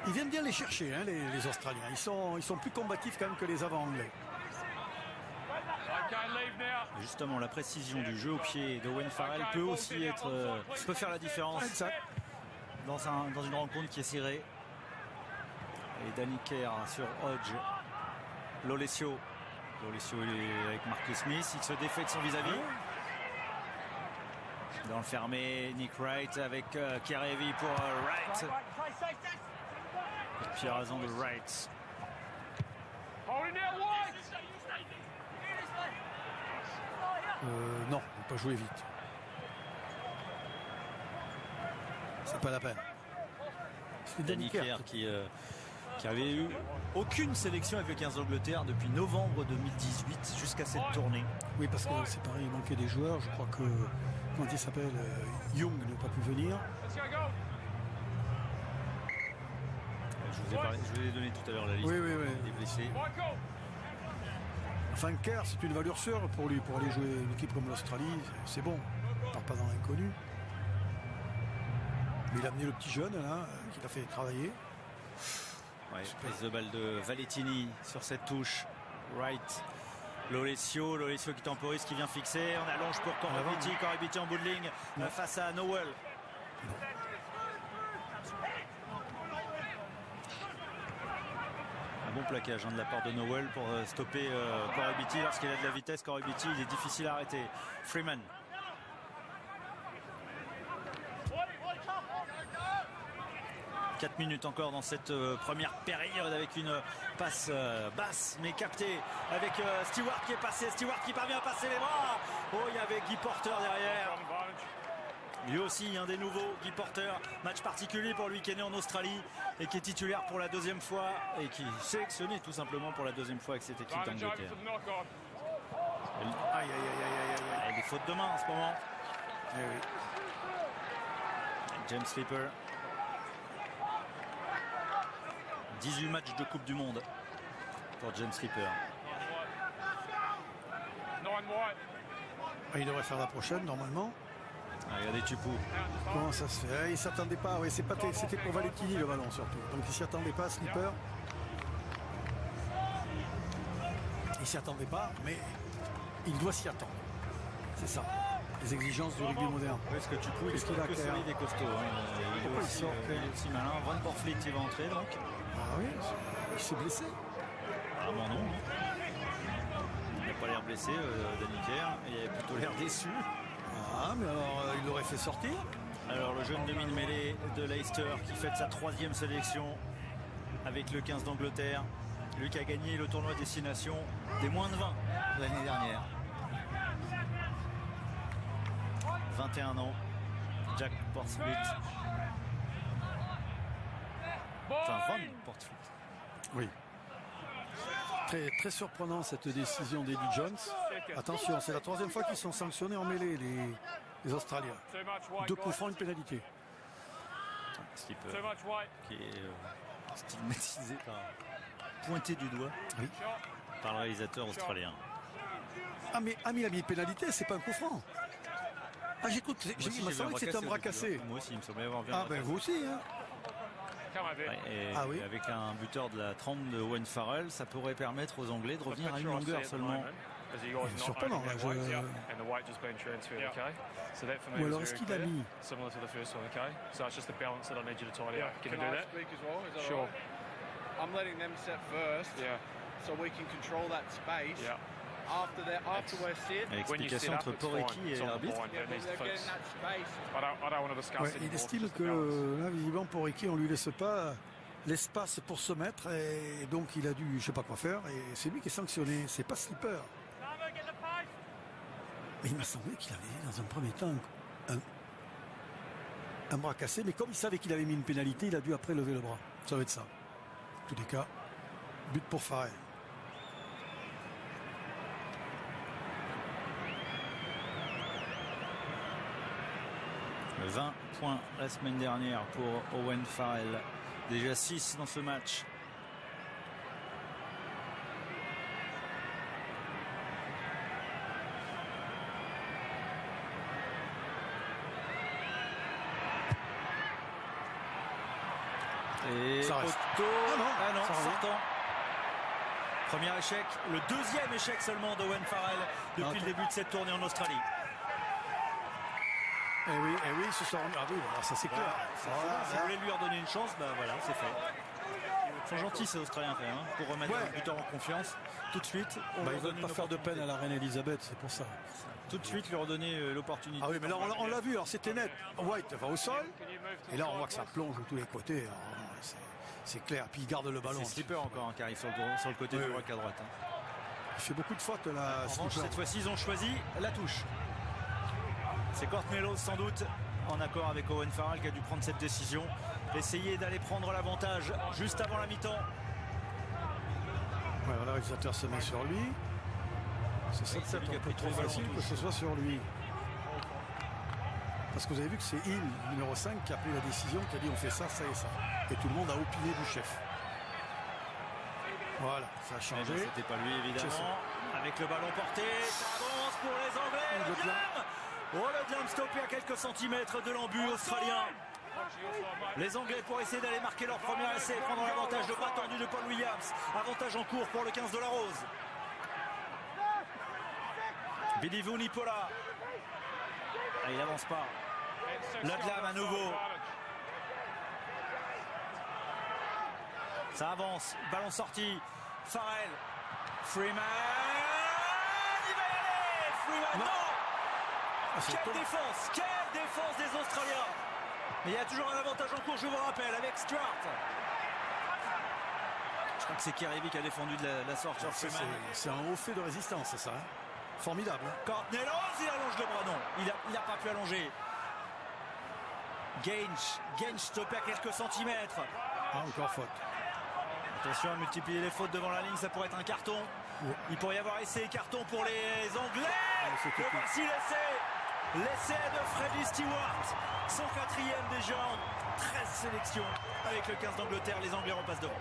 Ils viennent bien les chercher, les Australiens. Ils sont plus combatifs quand même que les avants anglais. Justement, la précision du jeu au pied de Owen Farrell peut aussi peut faire la différence dans une rencontre qui est serrée. Et Danny Kerr sur Hodge. Lolesio. Lolesio est avec Marcus Smith. Il se défait de son vis-à-vis. Dans le fermé, Nick Wright avec Kerevi pour Wright. Pierre Azan de Wright. Non, on ne peut pas jouer vite. C'est pas la peine. C'est Danny Kerr qui avait eu aucune sélection avec le 15 d'Angleterre depuis novembre 2018 jusqu'à cette tournée. Oui, parce que c'est pareil, il manquait des joueurs. Je crois que, comment il s'appelle, Young n'a pas pu venir. Je vous ai donné tout à l'heure la liste des blessés. Enfin, Kerr, c'est une valeur sûre pour lui, pour aller jouer une équipe comme l'Australie. C'est bon, on ne part pas dans l'inconnu. Mais il a amené le petit jeune, là, qu'il a fait travailler. Ouais, prise de balle de Valentini sur cette touche. Wright, Lolesio qui temporise, qui vient fixer. On allonge pour Corabiti en bout de ligne face à Nowell. Bon plaquage de la part de Nowell pour stopper Corabiti. Lorsqu'il a de la vitesse, Corabiti, il est difficile à arrêter. Freeman. « 4 minutes encore dans cette première période avec une passe basse mais captée avec Stewart qui est passé. Stewart qui parvient à passer les bras. Oh, il y avait Guy Porter derrière. Lui aussi, un des nouveaux, Guy Porter. Match particulier pour lui qui est né en Australie et qui est titulaire pour la deuxième fois et qui est sélectionné tout simplement pour la deuxième fois avec cette équipe d'Angleterre. Aïe. Il y a des fautes de main en ce moment. James Slipper. 18 matchs de Coupe du Monde pour James Slipper. Il devrait faire la prochaine normalement. Regardez Tupou. Comment ça se fait? Il ne s'attendait pas. Oui, c'était pour Valentini le ballon surtout. Donc il ne s'y attendait pas, Slipper. Il ne s'y attendait pas, mais il doit s'y attendre. C'est ça. Les exigences du rugby moderne. Parce que Tupou, il est que solide et costaud. Il est aussi malin. Van Borfleet, il va entrer donc. Ah oui, il s'est blessé. Apparemment non. Il n'a pas l'air blessé, Danny Kerr. Il a plutôt l'air déçu. Ah, mais alors il l'aurait fait sortir. Alors le jeune demi-mêlée de Leicester qui fête sa 3e sélection avec le 15 d'Angleterre. Lui qui a gagné le tournoi Destination des moins de 20 l'année dernière. 21 ans. Jack Portsfleet. Enfin, Van Portsfleet. Oui. Très, très surprenant cette décision d'Eddie Jones. Attention, c'est la 3e fois qu'ils sont sanctionnés en mêlée, les Australiens. 2 coups francs, une pénalité. Slipper qui est stigmatisé pointé du doigt par le réalisateur australien. Ah mais il a mis pénalité, c'est pas un coup franc. Ah j'écoute, il m'a semblé que c'était un bras cassé. Moi aussi, il me semblait avoir vu. Ah ben vous aussi, hein. Et avec un buteur de la trempe de Owen Farrell, ça pourrait permettre aux Anglais de revenir à une longueur seulement. Surprenant là, Ou alors est-ce qu'il a mis I'm letting them set first, so we can control that space. After we're set. Explication entre Porecki et l'arbitre. Il estime que là, visiblement, Porecki, on lui laisse pas l'espace pour se mettre, et donc il a dû, je sais pas quoi faire, et c'est lui qui est sanctionné. C'est pas Slipper. Mais il m'a semblé qu'il avait dans un premier temps un bras cassé, mais comme il savait qu'il avait mis une pénalité, il a dû après lever le bras. Ça va être ça. En tous les cas, but pour Farrell. « 20 points la semaine dernière pour Owen Farrell. Déjà 6 dans ce match. Et ça reste. Ah non, sortant. Premier échec, le deuxième échec seulement d'Owen Farrell depuis le début de cette tournée en Australie. Eh oui, ils se sont rendus. Ah oui, alors ça c'est clair. Si vous voulez lui redonner une chance, voilà, c'est fait. Ils sont gentils ces Australiens quand même, pour remettre le buteur en confiance. Tout de suite, ils ne veulent pas faire de peine à la reine Elisabeth, c'est pour ça. Tout de suite lui redonner l'opportunité. Ah oui, mais là on l'a vu, alors c'était net. White va au sol, et là on voit que ça plonge de tous les côtés. Alors, c'est clair, puis il garde le ballon. C'est Slipper encore qui arrive sur le côté du droit à droite. Il fait beaucoup de fautes là. En revanche, cette fois-ci ils ont choisi la touche. C'est Courtney Lawes sans doute en accord avec Owen Farrell qui a dû prendre cette décision. Essayer d'aller prendre l'avantage juste avant la mi-temps. Ouais, le réalisateur se met sur lui. C'est peut-être un peu trop facile que ce soit sur lui. Parce que vous avez vu que c'est Hill, numéro 5, qui a pris la décision, qui a dit on fait ça, ça et ça. Et tout le monde a opiné du chef. Voilà, ça a changé. C'était pas lui évidemment. Avec le ballon porté, ça avance pour les Anglais. Le diam stoppé à quelques centimètres de l'embut australien. Les Anglais pour essayer d'aller marquer leur premier essai, prendre l'avantage de bras tendu de Paul Williams. Avantage en cours pour le 15 de la Rose. Bilivu Nipola. Il n'avance pas. Ludlam à nouveau. Ça avance. Ballon sorti. Farrell. Freeman. Il va y aller. Freeman. Non. Quelle défense des Australiens. Mais il y a toujours un avantage en cours, je vous rappelle, avec Stuart. Je crois que c'est Kerevi qui a défendu de la sorte sur Freeman. C'est un haut fait de résistance, c'est ça. Formidable. Courtney Lawes, il allonge le bras, non. Il n'a pas pu allonger. Gaines stoppé à quelques centimètres. Encore faute. Attention à multiplier les fautes devant la ligne, ça pourrait être un carton. Il pourrait y avoir essai et carton pour les Anglais. Voici l'essai de Freddie Stewart. Son 4e déjà en 13 sélections avec le 15 d'Angleterre. Les Anglais repassent devant.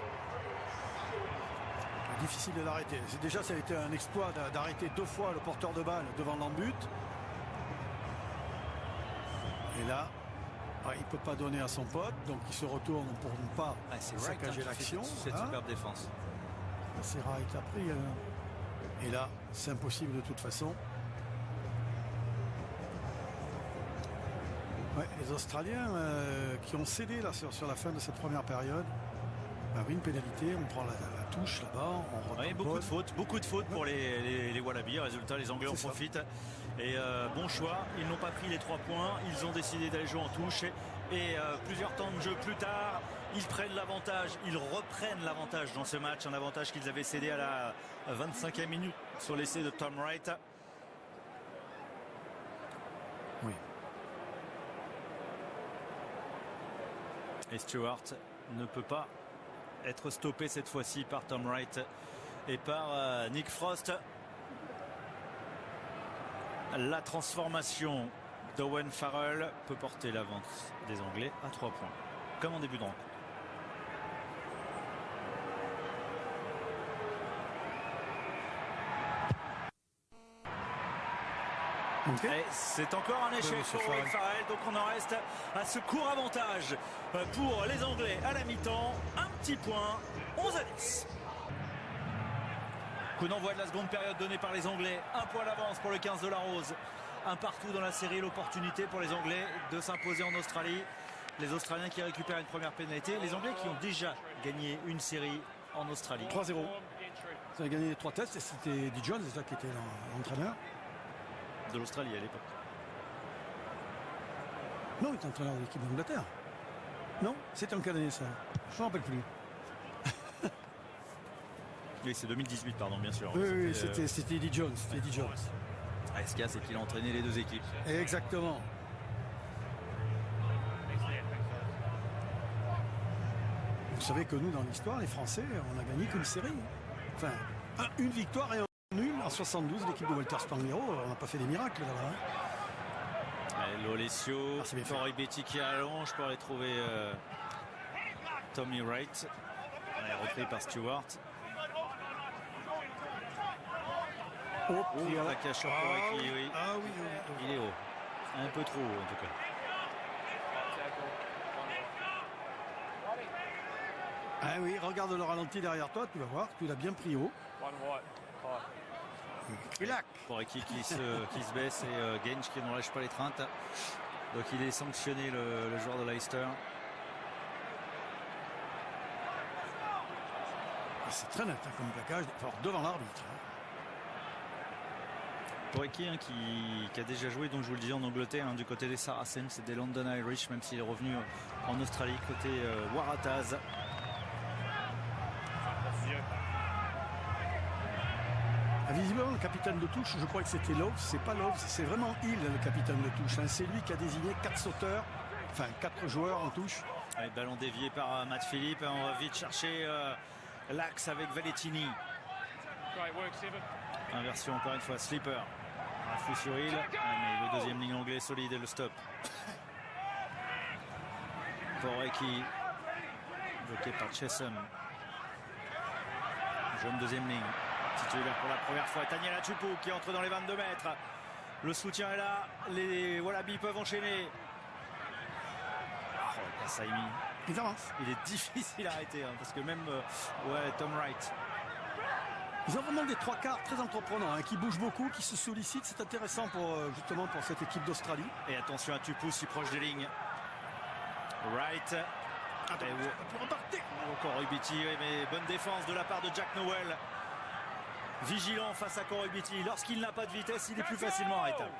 Difficile de l'arrêter. Déjà, ça a été un exploit d'arrêter 2 fois le porteur de balle devant l'embut. Et là, il ne peut pas donner à son pote, donc il se retourne pour ne pas saccager l'action. Cette superbe défense. C'est Wright après. Et là, c'est impossible de toute façon. Ouais, les Australiens qui ont cédé là, sur la fin de cette première période. Une pénalité, on prend la touche là-bas, on reprend beaucoup de fautes pour les Wallabies. Résultat, les Anglais en profitent. Et bon choix, ils n'ont pas pris les 3 points, ils ont décidé d'aller jouer en touche. Et plusieurs temps de jeu plus tard, ils prennent l'avantage, ils reprennent l'avantage dans ce match. Un avantage qu'ils avaient cédé à la 25e minute sur l'essai de Tom Wright. Oui. Et Stewart ne peut pas être stoppé cette fois-ci par Tom Wright et par Nick Frost. La transformation d'Owen Farrell peut porter l'avance des Anglais à 3 points, comme en début de rencontre. Okay. C'est encore un échec pour Will Farrell, donc on en reste à ce court avantage pour les Anglais à la mi-temps. Un petit point, 11-10. Coup d'envoi de la seconde période donnée par les Anglais. Un point d'avance pour le 15 de la Rose. Un partout dans la série, l'opportunité pour les Anglais de s'imposer en Australie. Les Australiens qui récupèrent une première pénalité. Les Anglais qui ont déjà gagné une série en Australie. 3-0. Ils avaient gagné 3 tests et c'était Eddie Jones déjà qui était l'entraîneur. De l'Australie à l'époque. Non, il était entraîneur de l'équipe d'Angleterre. Non, c'était en quelle année ça? Je ne me rappelle plus. Oui, c'est 2018, pardon, bien sûr. Oui, c'était Eddie Jones. C'était Eddie Jones. Ce qu'il y a, c'est qu'il a entraîné les deux équipes. Exactement. Vous savez que nous, dans l'histoire, les Français, on a gagné qu'une série. Enfin, une victoire et un nul en 72, l'équipe de Walter Spanghero. On n'a pas fait des miracles là-bas. Lolesio, Corey Betty qui allonge pour aller trouver Tommy Wright. Repris par Stewart. La cache sur Corey, oui. Ah oui. Il est haut. Un peu trop haut en tout cas. Ah oui, regarde le ralenti derrière toi, tu vas voir, tu l'as bien pris haut. Corey qui se baisse et Genge qui ne lâche pas les treintes. Donc il est sanctionné le joueur de Leicester. C'est très net comme plaquage, devant l'arbitre. Porecki qui a déjà joué, donc je vous le disais, en Angleterre, du côté des Saracens, c'est des London Irish, même s'il est revenu en Australie, côté Waratahs. Visiblement, le capitaine de touche, je crois que c'était Loves, c'est pas Loves, c'est vraiment Hill le capitaine de touche. C'est lui qui a désigné 4 sauteurs, enfin 4 joueurs en touche. Allez, ballon dévié par Matt Phillips, on va vite chercher l'axe avec Valentini. Inversion encore une fois, Slipper. Un fou sur Hill, mais le deuxième ligne anglais solide et le stop. Porecki, bloqué par Chesham. Jeune deuxième ligne. Titulaire pour la première fois, Daniel Atupu qui entre dans les 22 mètres. Le soutien est là, les Wallabies peuvent enchaîner. Saimi. Il est difficile à arrêter, parce que même Tom Wright. Ils ont vraiment des 3 quarts très entreprenants, qui bougent beaucoup, qui se sollicitent. C'est intéressant justement pour cette équipe d'Australie. Et attention à Atupu si proche des lignes. Wright. Pour repartir. Encore Ubiti, mais bonne défense de la part de Jack Nowell. Vigilant face à Corey Betty. Lorsqu'il n'a pas de vitesse, il est plus facilement arrêtable.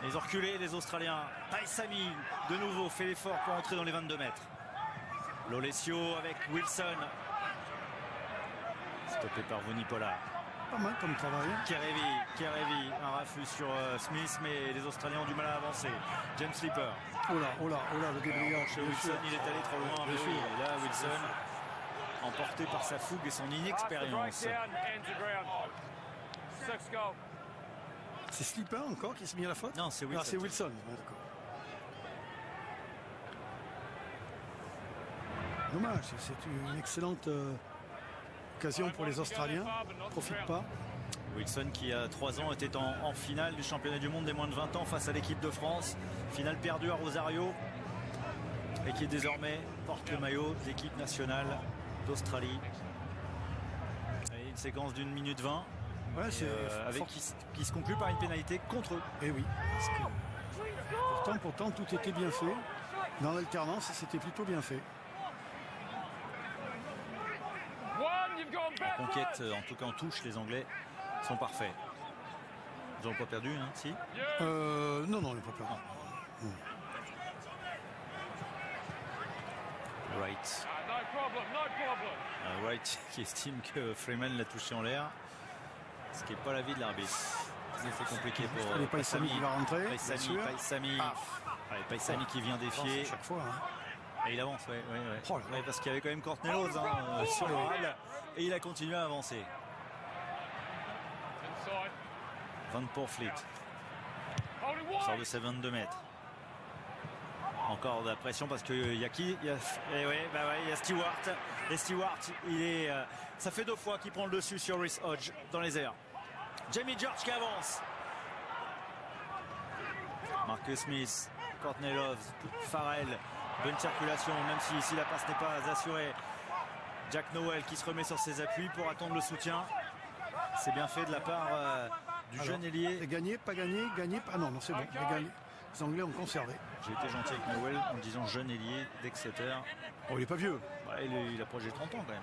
Ils ont reculé, les Australiens. Paisami, de nouveau, fait l'effort pour entrer dans les 22 mètres. Lolesio avec Wilson. Stoppé par Vunipola. Pas mal comme travail. Kerevi, un raffut sur Smith, mais les Australiens ont du mal à avancer. James Slipper. Oh là, le débrayage. Wilson, il est allé trop loin. Mais oui, et là, Wilson, emporté par sa fougue et son inexpérience. C'est Slipper encore qui s'est mis à la faute? Non, c'est Wilson. C'est Wilson. Ouais, d'accord. Dommage, c'est une excellente occasion pour les Australiens. Ils ne profitent pas. Wilson qui a 3 ans était en finale du championnat du monde des moins de 20 ans face à l'équipe de France. Finale perdue à Rosario. Et qui désormais porte le maillot de l'équipe nationale d'Australie. Et une séquence d'1 minute 20. Ouais, qui se conclut par une pénalité contre eux. Et oui, parce que pourtant tout était bien fait. Dans l'alternance, c'était plutôt bien fait. En conquête, en tout cas en touche, les Anglais sont parfaits. Ils n'ont pas perdu, hein, si Non, ils n'ont pas perdu. Wright. Wright qui estime que Freeman l'a touché en l'air. Ce qui n'est pas l'avis de l'arbitre. C'est compliqué pour Paisami qui va rentrer. Paisami qui vient défier. Chaque fois. Et il avance, parce qu'il y avait quand même Courtney Lawes sur le râle. Et il a continué à avancer. Van Poortvliet. Sort de ses 22 mètres. Encore de la pression parce qu'il y a qui? Il y a Stewart. Et Stewart, ça fait 2 fois qu'il prend le dessus sur Rhys Hodge dans les airs. Jamie George qui avance. Marcus Smith, Courtney Love, Farrell. Bonne circulation, même si ici la passe n'est pas assurée. Jack Nowell qui se remet sur ses appuis pour attendre le soutien. C'est bien fait de la part du jeune ailier. Gagné, pas gagné, gagné, pas. Ah non, c'est bon. Les Anglais ont conservé. J'ai été gentil avec Nowell en disant jeune ailier d'Exeter. Oh, il est pas vieux. Voilà, il a proche des 30 ans quand même.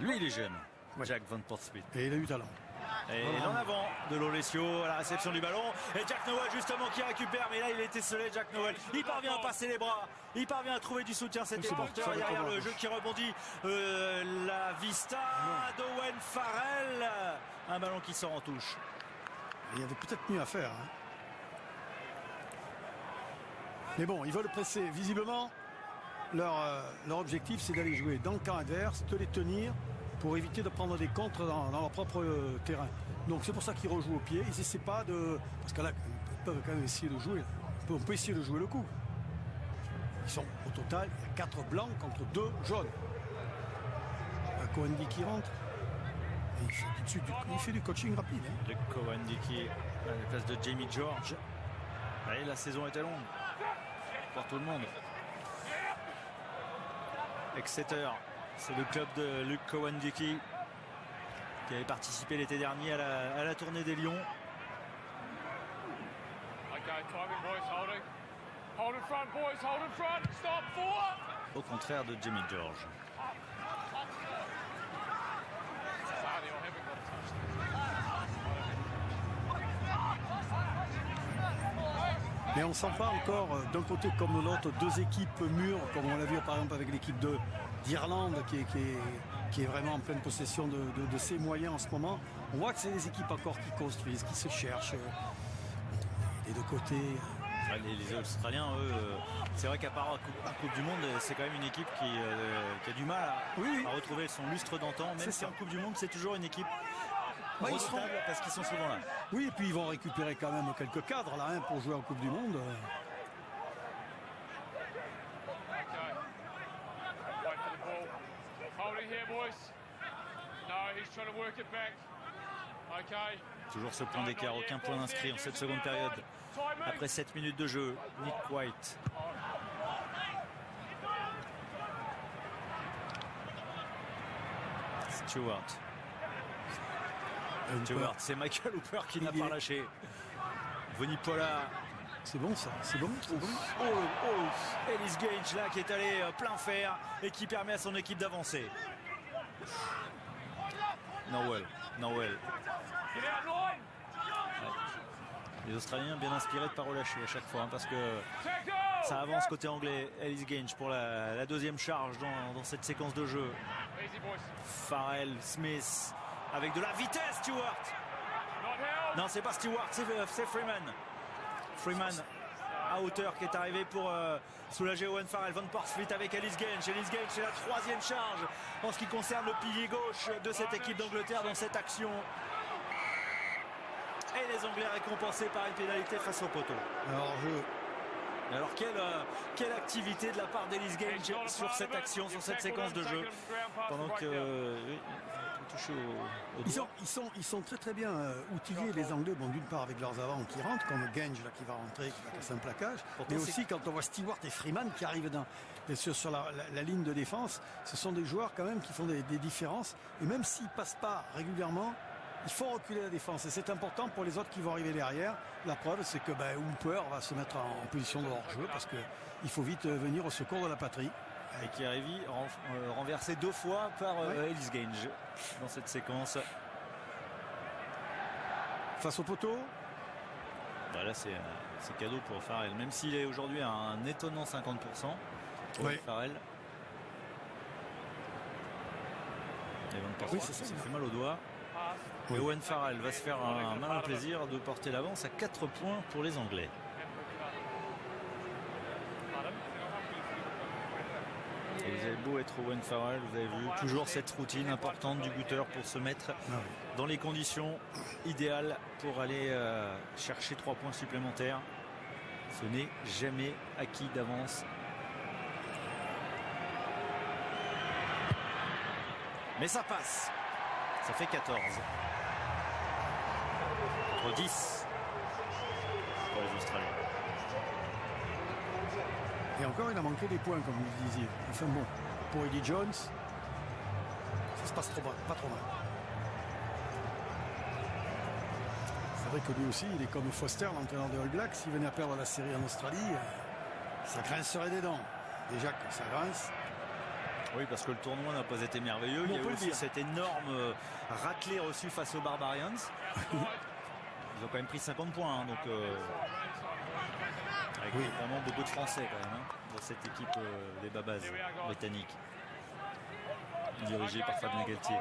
Lui, il est jeune. Jack Van Portsmouth. Et il a eu talent. Et en avant de Lolesio à la réception du ballon. Et Jack Nowell justement qui récupère. Mais là il était seul, Jack Nowell. Il parvient à passer les bras. Il parvient à trouver du soutien. C'était porteur derrière le jeu qui rebondit. La vista d'Owen Farrell. Un ballon qui sort en touche. Il y avait peut-être mieux à faire. Hein. Mais bon, ils veulent presser. Visiblement, leur objectif c'est d'aller jouer dans le camp adverse, de les tenir, pour éviter de prendre des contres dans leur propre terrain. Donc c'est pour ça qu'ils rejouent au pied. Ils n'essaient pas de... Parce que là, ils peuvent quand même essayer de jouer. On peut essayer de jouer le coup. Ils sont, au total, il y a 4 blancs contre 2 jaunes. Cohen qui rentre. Et il fait du coaching rapide. Hein. Le Cohen qui à la place de Jamie George. Allez, la saison était longue. Pour tout le monde. Exeter. C'est le club de Luke Cowan-Dickey qui avait participé l'été dernier à la tournée des Lions. Au contraire de Jamie George. Mais on ne sent pas encore d'un côté comme de l'autre 2 équipes mûres, comme on l'a vu par exemple avec l'équipe d'Irlande qui est vraiment en pleine possession de ses moyens en ce moment. On voit que c'est des équipes encore qui construisent, qui se cherchent. Des 2 côtés. Les Australiens, eux, c'est vrai qu'à part la Coupe du Monde, c'est quand même une équipe qui a du mal à retrouver son lustre d'antan. Même si en Coupe du Monde, c'est toujours une équipe redoutable parce qu'ils sont souvent là. Oui, et puis ils vont récupérer quand même quelques cadres là hein, pour jouer en Coupe du Monde. Toujours ce point d'écart, aucun point inscrit en cette seconde période. Après 7 minutes de jeu, Nick White. Stewart, c'est Michael Hooper qui n'a pas lâché. Vunipola. C'est bon ça, c'est bon. Ellis Gage là qui est allé plein fer et qui permet à son équipe d'avancer. Nowell. Les Australiens bien inspirés de ne pas relâcher à chaque fois hein, parce que ça avance côté anglais. Ellis Gage pour la deuxième charge dans cette séquence de jeu. Farrell, Smith avec de la vitesse. Stewart. Non, c'est pas Stewart, c'est Freeman. Freeman à hauteur qui est arrivé pour soulager Owen Farrell. Van Portsmouth avec Ellis Gage. Ellis Gage, c'est la 3e charge en ce qui concerne le pilier gauche de cette équipe d'Angleterre dans cette action. Et les Anglais récompensés par une pénalité face au poteau. Alors quelle activité de la part d'Ellis Gage sur cette action, sur cette séquence de jeu. Pendant que touché au doigt. Ils sont très très bien outillés les Anglais, bon d'une part avec leurs avants qui rentrent, comme Genge là qui va rentrer, qui va casser un plaquage, mais aussi quand on voit Stewart et Freeman qui arrivent sur la ligne de défense, ce sont des joueurs quand même qui font des différences, et même s'ils passent pas régulièrement, il faut reculer la défense et c'est important pour les autres qui vont arriver derrière. La preuve c'est que Hooper va se mettre en position de hors-jeu parce qu'il faut vite venir au secours de la patrie. Et qui arrive renversé 2 fois par Ellis Gage dans cette séquence. Face au poteau. Là c'est cadeau pour Farrell, même s'il est aujourd'hui à un étonnant 50%. Farrell. Ça fait mal au doigt. Et Owen Farrell va se faire un malin plaisir de porter l'avance à 4 points pour les Anglais. Et vous avez beau être Owen Farrell, vous avez vu toujours cette routine importante du buteur pour se mettre dans les conditions idéales pour aller chercher 3 points supplémentaires. Ce n'est jamais acquis d'avance. Mais ça passe. Ça fait 14. Contre 10 pour les Australiens. Et encore, il a manqué des points, comme vous le disiez. Enfin bon, pour Eddie Jones, ça se passe pas trop mal. C'est vrai que lui aussi, il est comme Foster, l'entraîneur de All Blacks. S'il venait à perdre la série en Australie, ça grincerait des dents. Déjà que ça grince. Oui, parce que le tournoi n'a pas été merveilleux. Il y a eu aussi cette énorme raclée reçue face aux Barbarians. Ils ont quand même pris 50 points. Hein, donc, avec vraiment beaucoup de Français quand même, hein, dans cette équipe des Babas britanniques. Dirigée par Fabien Galtier.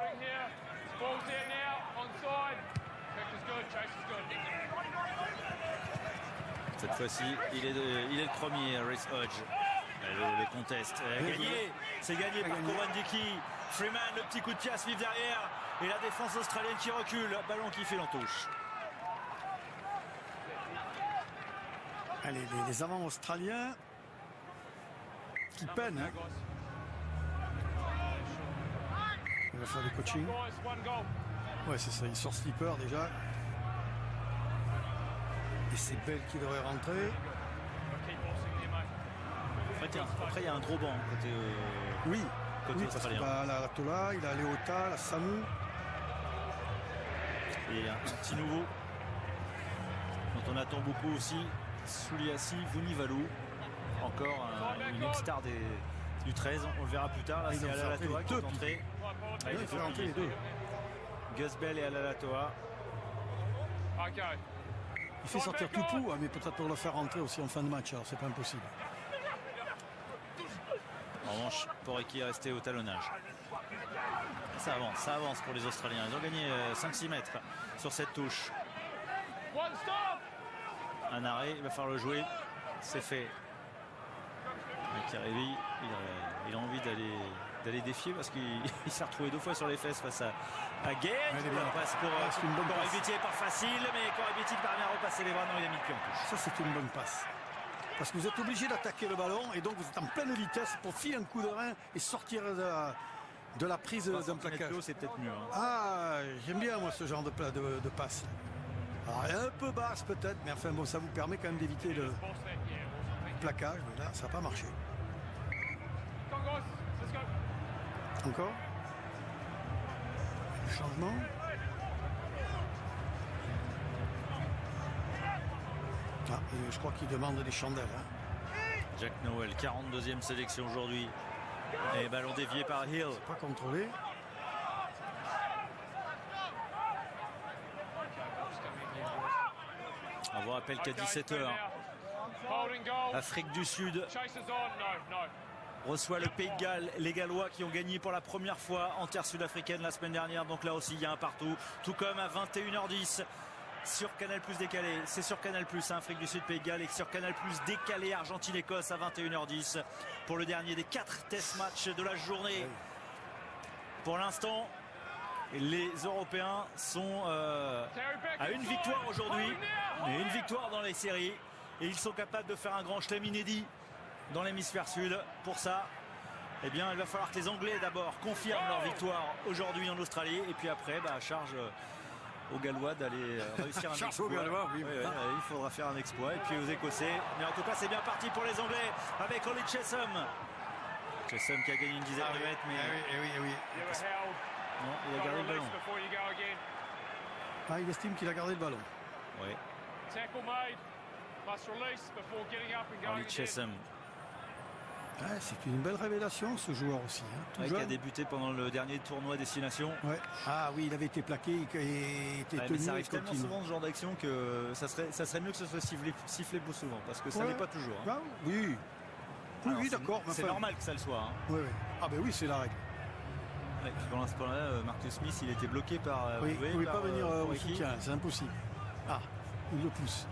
Cette fois-ci, il est le premier, Rhys Hodge. Le contest gagné, c'est gagné par Cowan-Dickie. Freeman, le petit coup de pied à suivre derrière. Et la défense australienne qui recule. Ballon qui fait l'entouche. Allez, les avants australiens qui peinent. Hein. Il va faire du coaching. Ouais, c'est ça, il sort slipper déjà. Et c'est Bell qui devrait rentrer. Après, il y a un gros banc côté, côté australien. Il a la Tola, il a Leota, la Samu. Et un petit nouveau dont on attend beaucoup aussi, Suliasi Vunivalu. Encore une ex-star du 13, on le verra plus tard. Là, c'est Alalatoa qui est entré. Il fait rentrer les deux. Gus Bell et Alalatoa. Il fait sortir Tupou, mais peut-être pour le faire rentrer aussi en fin de match, alors c'est pas impossible. En revanche, Porecki est resté au talonnage. Ça avance pour les Australiens. Ils ont gagné 5-6 mètres sur cette touche. Un arrêt, il va falloir le jouer. C'est fait. Karivi, il a envie d'aller défier parce qu'il s'est retrouvé 2 fois sur les fesses face à Gay. Il passe pour Corey-Betty est pas facile, mais Corey-Betty parvient à repasser les bras. Non, il a mis le pied en touche. Ça, c'est une bonne passe. Parce que vous êtes obligé d'attaquer le ballon et donc vous êtes en pleine vitesse pour filer un coup de rein et sortir de la prise d'un plaquage. C'est peut-être mieux. Hein. Ah, j'aime bien moi ce genre de passe. Alors, elle est un peu basse peut-être, mais enfin bon, ça vous permet quand même d'éviter le plaquage. Mais là, ça n'a pas marché. Encore le changement. Ah, je crois qu'il demande des chandelles. Hein. Jack Nowell, 42e sélection aujourd'hui. Et ballon dévié par Hill. Pas contrôlé. On vous rappelle qu'à 17h, Afrique du Sud reçoit le Pays de Galles, les Gallois qui ont gagné pour la première fois en terre sud-africaine la semaine dernière. Donc là aussi, il y a un partout. Tout comme à 21h10. Sur Canal Plus décalé, c'est sur Canal Plus, hein, Afrique du Sud, Pays de Galles, et sur Canal Plus décalé, Argentine-Écosse à 21h10 pour le dernier des 4 test matchs de la journée. Pour l'instant, les Européens sont à une victoire aujourd'hui, et une victoire dans les séries, et ils sont capables de faire un grand chelem inédit dans l'hémisphère sud. Pour ça, eh bien, il va falloir que les Anglais d'abord confirment leur victoire aujourd'hui en Australie, et puis après, charge aux Gallois d'aller réussir un exploit. Il faudra faire un exploit. Et puis aux Écossais. Mais en tout cas, c'est bien parti pour les Anglais avec Ollie Chessum. Chessum qui a gagné une dizaine de mètres. Mais oui. Non, il a gardé le ballon. Ah, il estime qu'il a gardé le ballon. Oui. Ollie Chessum. Ah, c'est une belle révélation ce joueur aussi. Hein, qui a débuté pendant le dernier tournoi Destination. Ouais. Ah oui, il avait été plaqué et était tenu. Mais ça arrive tellement souvent ce genre d'action que ça serait mieux que ce soit sifflé plus souvent parce que ça n'est pas toujours. Hein. Ah, oui. Oui, d'accord. C'est normal que ça le soit. Hein. Oui. Ah ben oui, c'est la règle. Ouais, pour l'instant là, Marcus Smith, il était bloqué par. Oui, il ne pouvait pas venir au soutien, c'est impossible. Ah, il le pousse.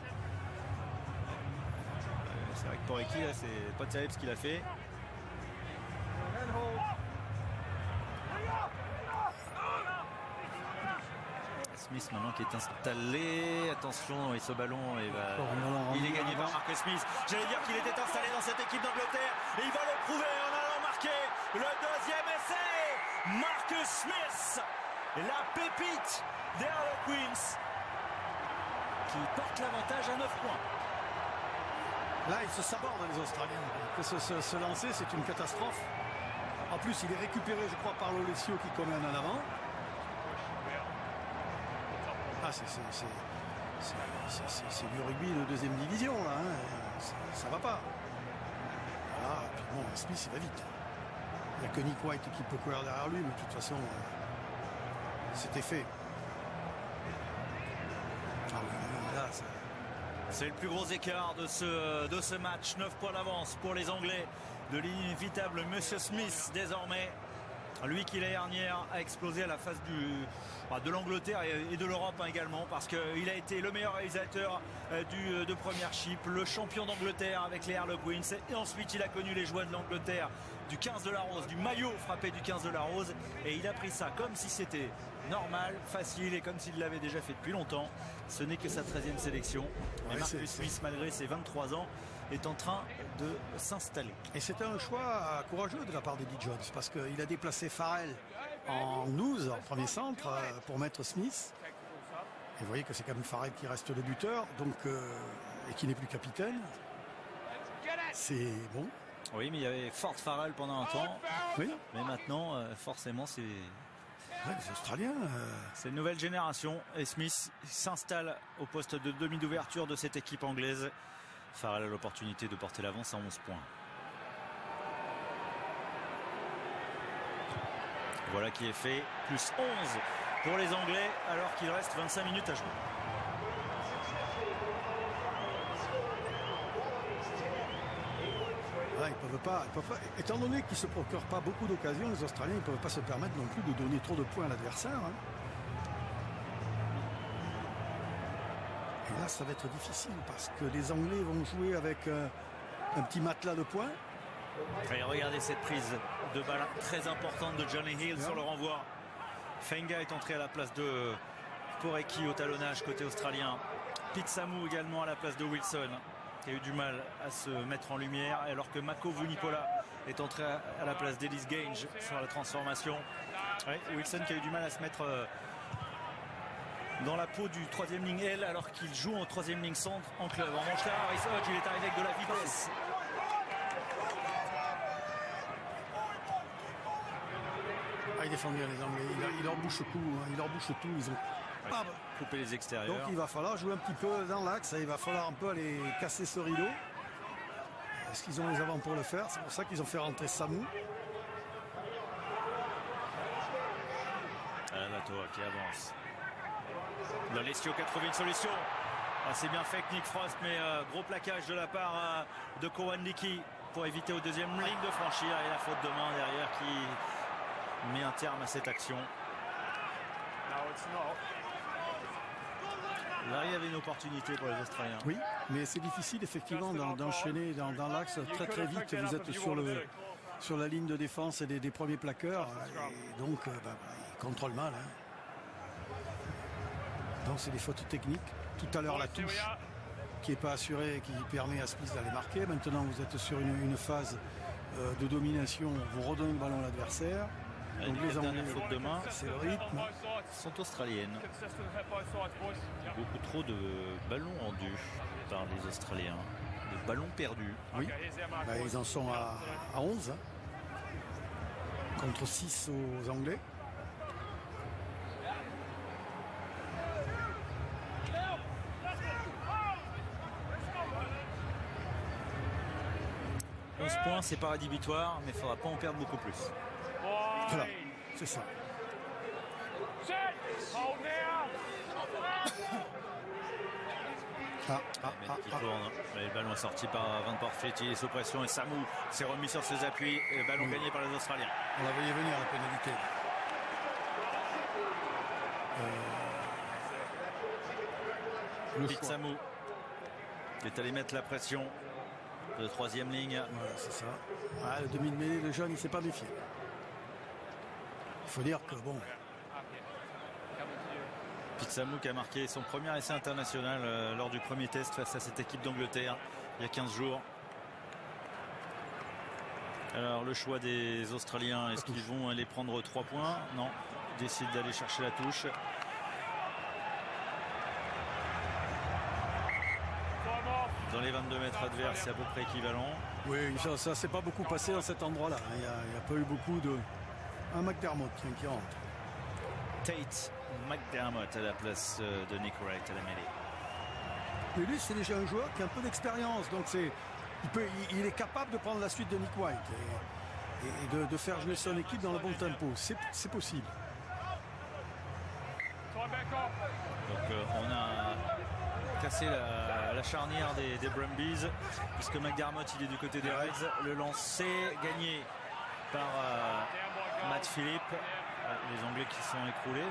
C'est vrai que pour Eki, là, c'est pas terrible ce qu'il a fait. Smith maintenant qui est installé. Attention, et ce ballon il est gagné par Marcus Smith. J'allais dire qu'il était installé dans cette équipe d'Angleterre et il va le prouver en allant marquer le deuxième essai. Marcus Smith, la pépite des Harlequins, qui porte l'avantage à 9 points. Là, ils se sabordent les Australiens. Se lancer, c'est une catastrophe. En plus, il est récupéré, je crois, par Lolesio qui commande en avant. Ah, c'est du rugby de deuxième division, là. Hein. Ça va pas. Voilà, et puis bon, Smith, il va vite. Il n'y a que Nick White qui peut courir derrière lui, mais de toute façon, c'était fait. Ah oui, là, ça... C'est le plus gros écart de ce match. 9 points d'avance pour les Anglais de l'inévitable Monsieur Smith désormais. Lui qui l'année dernière a explosé à la face de l'Angleterre et de l'Europe également, parce qu'il a été le meilleur réalisateur de Premiership, le champion d'Angleterre avec les Harlequins, et ensuite il a connu les joies de l'Angleterre, du 15 de la Rose, du maillot frappé du 15 de la Rose, et il a pris ça comme si c'était normal, facile, et comme s'il l'avait déjà fait depuis longtemps. Ce n'est que sa 13e sélection. Ouais, et Marcus Smith, malgré ses 23 ans, est en train de s'installer. Et c'était un choix courageux de la part d'Eddie Jones, parce qu'il a déplacé Farrell en 12, en premier centre, pour mettre Smith. Et vous voyez que c'est quand même Farrell qui reste le buteur, donc, et qui n'est plus capitaine. C'est bon. Oui, mais il y avait Fort Farrell pendant un temps. Oui. Mais maintenant, forcément, c'est... Ouais, les Australiens. C'est une nouvelle génération. Et Smith s'installe au poste de demi d'ouverture de cette équipe anglaise. Farrell a l'opportunité de porter l'avance à 11 points. Voilà qui est fait. Plus 11 pour les Anglais alors qu'il reste 25 minutes à jouer. Ils peuvent pas, étant donné qu'ils ne se procurent pas beaucoup d'occasions, les Australiens ne peuvent pas se permettre non plus de donner trop de points à l'adversaire. Hein. Et là, ça va être difficile parce que les Anglais vont jouer avec un petit matelas de points. Et regardez cette prise de balle très importante de Johnny Hill sur le renvoi. Fenga est entré à la place de Porecki au talonnage côté australien. Pete Samu également à la place de Wilson, qui a eu du mal à se mettre en lumière, alors que Mako Vunipola est entré à la place d'Ellis Gange sur la transformation. Ouais, Wilson qui a eu du mal à se mettre dans la peau du troisième ligne L, alors qu'il joue en troisième ligne centre en club. En manche là, Harris Hodge, il est arrivé avec de la vitesse. Ils défendent bien les Anglais, il leur bouche tout, hein. Il leur bouche tout, ils ont couper les extérieurs. Donc il va falloir jouer un petit peu dans l'axe, il va falloir un peu aller casser ce rideau. Est-ce qu'ils ont les avants pour le faire? C'est pour ça qu'ils ont fait rentrer Samu. Latoa qui avance. Lolesio qui a trouvé une solution. C'est bien fait avec Nick Frost, mais gros plaquage de la part de Cowan-Leakey pour éviter aux deuxième ligne de franchir, et la faute de main derrière qui met un terme à cette action. Là, il y avait une opportunité pour les Australiens. Oui, mais c'est difficile effectivement d'enchaîner dans l'axe très vite. Vous êtes sur la ligne de défense et des premiers plaqueurs. Et donc, ils contrôlent mal. Hein. Donc, c'est des fautes techniques. Tout à l'heure, la touche qui n'est pas assurée, qui permet à Smith d'aller marquer. Maintenant, vous êtes sur une phase de domination. Vous redonnez le ballon à l'adversaire. Donc les Anglais, fautes de main, c'est le rythme, sont australiennes. Beaucoup trop de ballons rendus par les Australiens, de ballons perdus. Oui, ils en sont à 11 hein, contre 6 aux Anglais. Points, c'est pas rédhibitoire, mais il ne faudra pas en perdre beaucoup plus. Voilà, c'est ça. Le ballon est sorti par Van Porfletti, sous pression, et Samu s'est remis sur ses appuis. Et le ballon gagné par les Australiens. On la voyait venir, la pénalité. Pete Samu qui est allé mettre la pression de troisième ligne. Voilà, c'est ça. Le demi de mêlée, le jeune, il ne s'est pas méfié. Il faut dire que bon. Pete Samu qui a marqué son premier essai international lors du premier test face à cette équipe d'Angleterre il y a 15 jours. Alors le choix des Australiens, est-ce qu'ils vont aller prendre 3 points? Non, ils décident d'aller chercher la touche. Dans les 22 mètres adverses, c'est à peu près équivalent. Oui, ça s'est pas beaucoup passé dans cet endroit-là. Il n'y a pas eu beaucoup de... Un McDermott qui rentre. Tate McDermott à la place de Nick Wright à la mêlée. Mais lui, c'est déjà un joueur qui a un peu d'expérience. Donc il est capable de prendre la suite de Nick Wright et de faire jouer son équipe dans le bon tempo. C'est possible. Donc on a cassé la charnière des Brumbies, puisque McDermott il est du côté des Reds. Le lancer gagné par Matt Phillips. Les Anglais qui sont écroulés.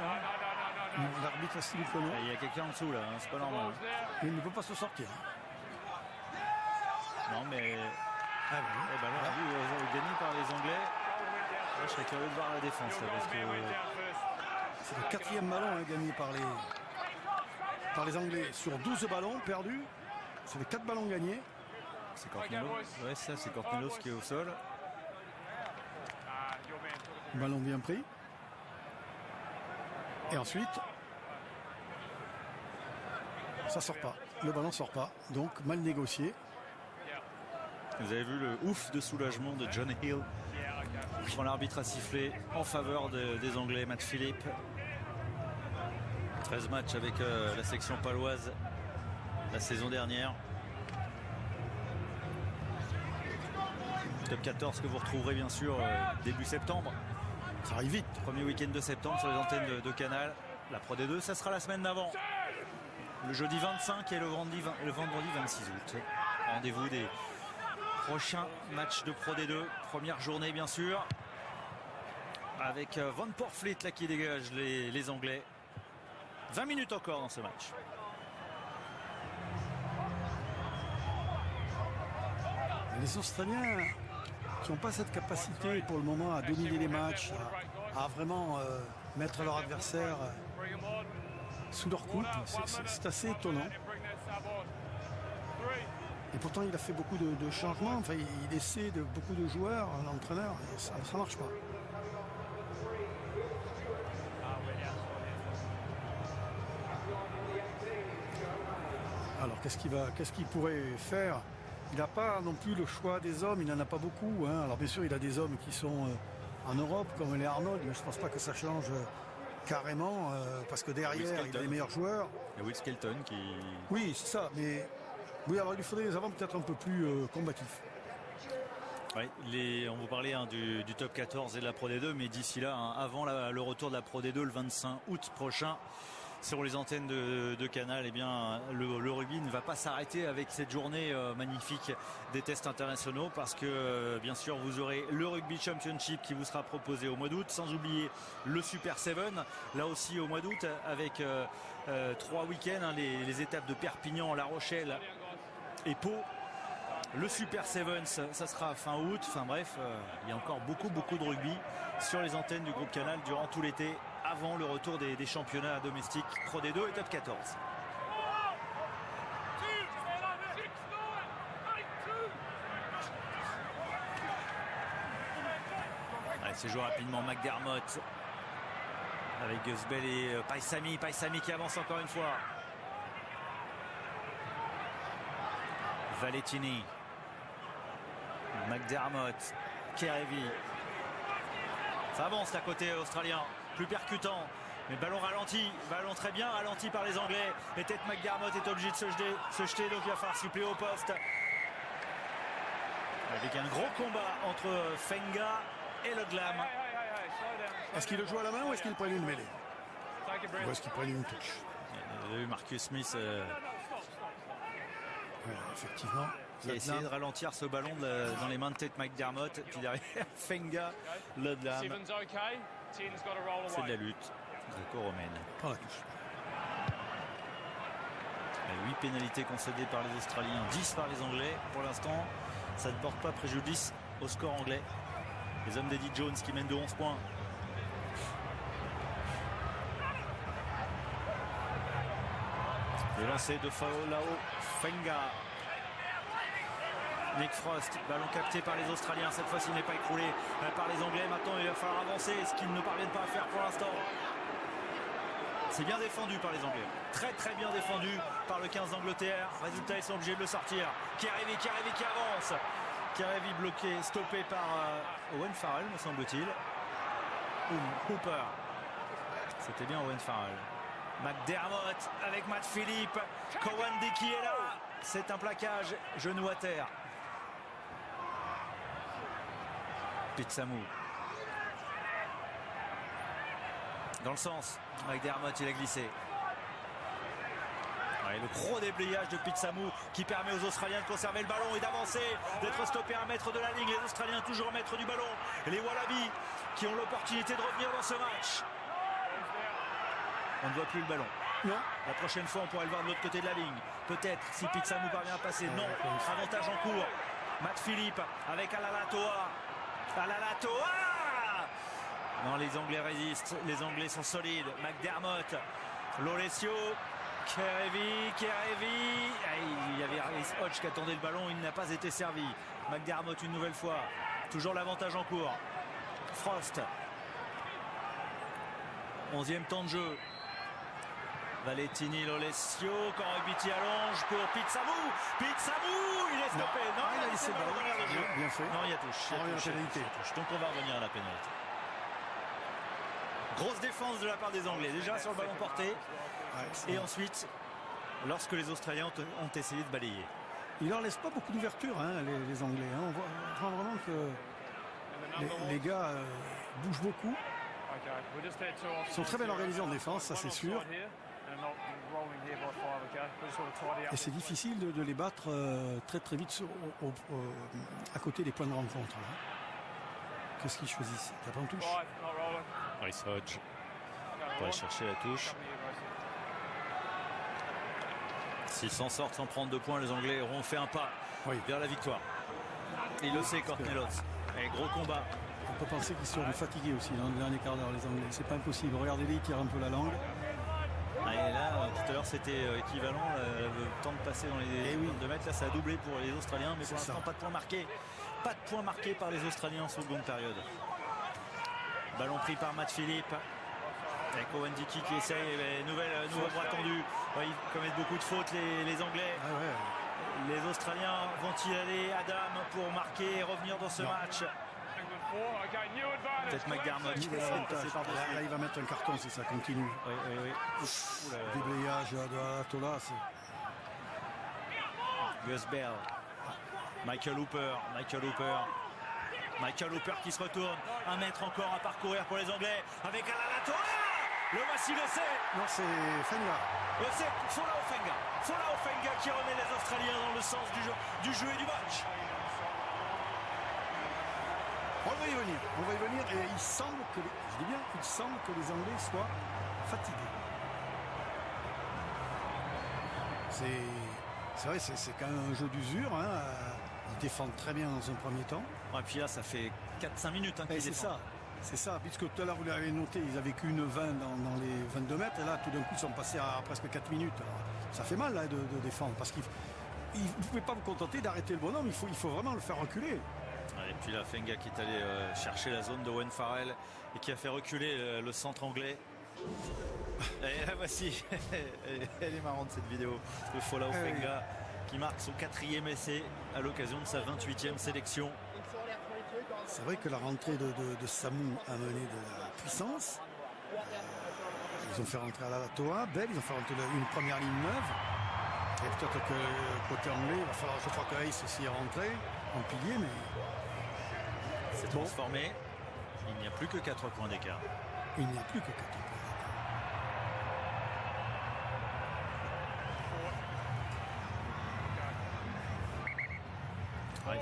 L'arbitre a silicone. Il y a quelqu'un en dessous là, c'est pas normal. Il ne peut pas se sortir. Non mais gagné par les Anglais. Là, je serais curieux de voir la défense là, parce que c'est le 4e ballon gagné par les Anglais sur 12 ballons perdus. C'est les 4 ballons gagnés. C'est Cornelos. Ouais, ça c'est Cornelos qui est au sol. Ballon bien pris. Et ensuite, ça sort pas. Le ballon sort pas. Donc mal négocié. Vous avez vu le ouf de soulagement de John Hill quand l'arbitre a sifflé en faveur des Anglais. Matt Phillips. 13 matchs avec la section paloise la saison dernière. Top 14 que vous retrouverez bien sûr début septembre. Ça arrive vite. Premier week-end de septembre sur les antennes de Canal. La Pro D2, ça sera la semaine d'avant. Le jeudi 25 et le vendredi 26 août. Rendez-vous des prochains matchs de Pro D2. Première journée bien sûr. Avec Van Poortvliet là qui dégage les Anglais. 20 minutes encore dans ce match. Les Australiens qui n'ont pas cette capacité pour le moment à dominer les matchs, à vraiment mettre leur adversaire sous leur coupe, c'est assez étonnant. Et pourtant il a fait beaucoup de changements, enfin, il essaie de beaucoup de joueurs, l'entraîneur, et ça ne marche pas. Alors qu'est-ce qu'il pourrait faire? Il n'a pas non plus le choix des hommes, il n'en a pas beaucoup. Alors bien sûr, il a des hommes qui sont en Europe, comme les Arnold, mais je ne pense pas que ça change carrément, parce que derrière, il a les meilleurs joueurs. Il y a Will Skelton qui... Oui, c'est ça, mais oui, alors il lui faudrait des avants peut-être un peu plus combatifs. Oui, on vous parlait du top 14 et de la Pro D2, mais d'ici là, avant le retour de la Pro D2 le 25 août prochain, sur les antennes de Canal, eh bien, le rugby ne va pas s'arrêter avec cette journée magnifique des tests internationaux, parce que bien sûr vous aurez le Rugby Championship qui vous sera proposé au mois d'août, sans oublier le Super 7 là aussi au mois d'août, avec 3 week-ends, les étapes de Perpignan, La Rochelle et Pau. Le Super 7, ça sera fin août. Enfin bref, il y a encore beaucoup de rugby sur les antennes du groupe Canal durant tout l'été, avant le retour des championnats domestiques Pro D2 et Top 14. Allez, c'est joué rapidement McDermott avec Gusbel et Paisami qui avance encore une fois. Valettini, McDermott, Kerevi. Ça avance là côté australien, plus percutant, mais ballon ralenti, ballon très bien ralenti par les Anglais. Et peut-être McDermott est obligé de se jeter, donc il va falloir suppléer au poste. Avec un gros combat entre Fenga et le Glam. Est-ce qu'il le joue à la main ou est-ce qu'il prend une mêlée? Ou est-ce qu'il prend une touche? Vous avez vu Marcus Smith effectivement, qui a essayé de ralentir ce ballon dans les mains de tête McDermott, et puis derrière Fenga, Ludlam. C'est de la lutte gréco-romaine. Prends la touche. 8 pénalités concédées par les Australiens, 10 par les Anglais. Pour l'instant, ça ne porte pas préjudice au score anglais. Les hommes d'Eddie Jones qui mènent de 11 points. Le lancer de Faolao Fenga. Nick Frost, ballon capté par les Australiens. Cette fois-ci, il n'est pas écroulé par les Anglais. Maintenant, il va falloir avancer, ce qu'ils ne parviennent pas à faire pour l'instant. C'est bien défendu par les Anglais. Très très bien défendu par le 15 d'Angleterre. Résultat, ils sont obligés de le sortir. Kerevi qui avance. Kerevi bloqué, stoppé par Owen Farrell, me semble-t-il. Hooper. C'était bien Owen Farrell. McDermott avec Matt Philippe. Cowan qui est là. C'est un plaquage, genou à terre. Pete Samu. Dans le sens, McDermott il a glissé. Ouais, le gros déblayage de Pete Samu qui permet aux Australiens de conserver le ballon et d'avancer, d'être stoppé à 1 mètre de la ligne. Les Australiens toujours maîtres du ballon. Et les Wallabies qui ont l'opportunité de revenir dans ce match. On ne voit plus le ballon. Non. La prochaine fois on pourrait le voir de l'autre côté de la ligne. Peut-être si Pete Samu parvient à passer. Non, avantage en cours. Matt Philippe avec Alaalatoa. Non, les Anglais résistent, les Anglais sont solides. McDermott, Lolesio, Kerevi. Il y avait Harris Hodge qui attendait le ballon, il n'a pas été servi. McDermott une nouvelle fois, toujours l'avantage en cours. Frost. 11e temps de jeu. Valentini, Lolesio, Corribiti allonge pour Pete Samu. Il est stoppé. Non, il a laissé le ballon dans l'air de jeu. Bien fait. Non, il y a touche. Donc on va revenir à la pénalité. Grosse défense de la part des Anglais, déjà sur le ballon porté. Et ensuite, lorsque les Australiens ont essayé de balayer. Ils leur laissent pas beaucoup d'ouverture, hein, les Anglais. Hein. On voit vraiment que les gars bougent beaucoup. Ils sont très bien organisés en défense, ça c'est sûr. Et c'est difficile de les battre très très vite à côté des points de rencontre. Qu'est-ce qu'ils choisissent? T'as pas en touche? Harris Hodge pour aller chercher la touche. S'ils s'en sortent sans prendre 2 points, les Anglais auront fait un pas vers la victoire. Il le sait, Cornelos. Et gros combat. On peut penser qu'ils seront fatigués aussi dans le dernier quart d'heure, les Anglais. C'est pas impossible. Regardez-les, ils tirent un peu la langue. Et là, tout à l'heure, c'était équivalent. Le temps de passer dans les 2 mètres. Là, ça a doublé pour les Australiens. Mais pour l'instant, pas de points marqués. Pas de points marqués par les Australiens en seconde période. Ballon pris par Matt Philippe. Avec Owen Dickey qui essaye. Nouveau droit tendu. Ils commettent beaucoup de fautes, les Anglais. Les Australiens vont-ils aller à dame pour marquer et revenir dans ce match? Peut-être McDermott. Là, il va mettre un carton si ça continue. Oui. Déblayage de Tola. Gus Bell. Michael Hooper qui se retourne. 1 mètre encore à parcourir pour les Anglais. Avec Alaalatoa. Le voici laissé. Non, c'est Fenga. C'est Fola Ofenga qui remet les Australiens dans le sens du jeu et du match. On va y venir et il semble que les Anglais soient fatigués. C'est vrai, c'est quand même un jeu d'usure. Hein. Ils défendent très bien dans un premier temps. Et puis là, ça fait 4-5 minutes qu'ils défendent. C'est ça, puisque tout à l'heure vous l'avez noté, ils avaient qu'une 20 dans les 22 mètres, et là tout d'un coup ils sont passés à presque 4 minutes. Alors, ça fait mal là, de défendre, parce que vous ne pouvez pas vous contenter d'arrêter le bonhomme, il faut vraiment le faire reculer. Et puis là, Fenga qui est allé chercher la zone de Owen Farrell et qui a fait reculer le centre anglais. Et la voici, elle est marrante cette vidéo de Fola Ofenga qui marque son 4e essai à l'occasion de sa 28e sélection. C'est vrai que la rentrée de Samu a mené de la puissance. Ils ont fait rentrer Alaalatoa, Bell, ils ont fait rentrer une première ligne neuve. Et peut-être que côté anglais, il va falloir, je crois que Hayes aussi est rentré en pilier, mais c'est transformé. Il n'y a plus que 4 points d'écart. Il n'y a plus que 4 points d'écart.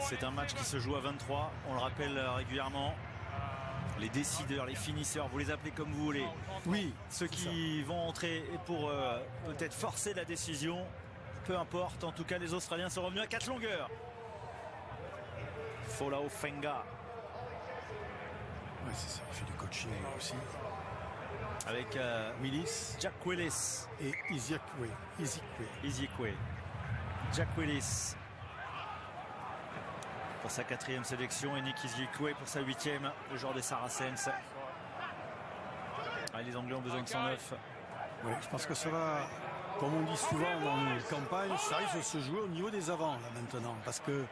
C'est un match qui se joue à 23, on le rappelle régulièrement. Les décideurs, les finisseurs, vous les appelez comme vous voulez. Oui, ceux qui vont entrer pour peut-être forcer la décision, peu importe. En tout cas, les Australiens sont revenus à 4 longueurs. Fola Ofenga. Ouais, c'est ça, il fait du coaching aussi. Avec Willis, Jack Willis et Isiekwe. Jack Willis. pour sa 4e sélection et Nick Izikwe pour sa 8e, le joueur des Saracens. Ah, les Anglais ont besoin de 109. Oui, je pense que ça va, comme on dit souvent dans nos campagnes, ça risque de se jouer au niveau des avants là maintenant, parce que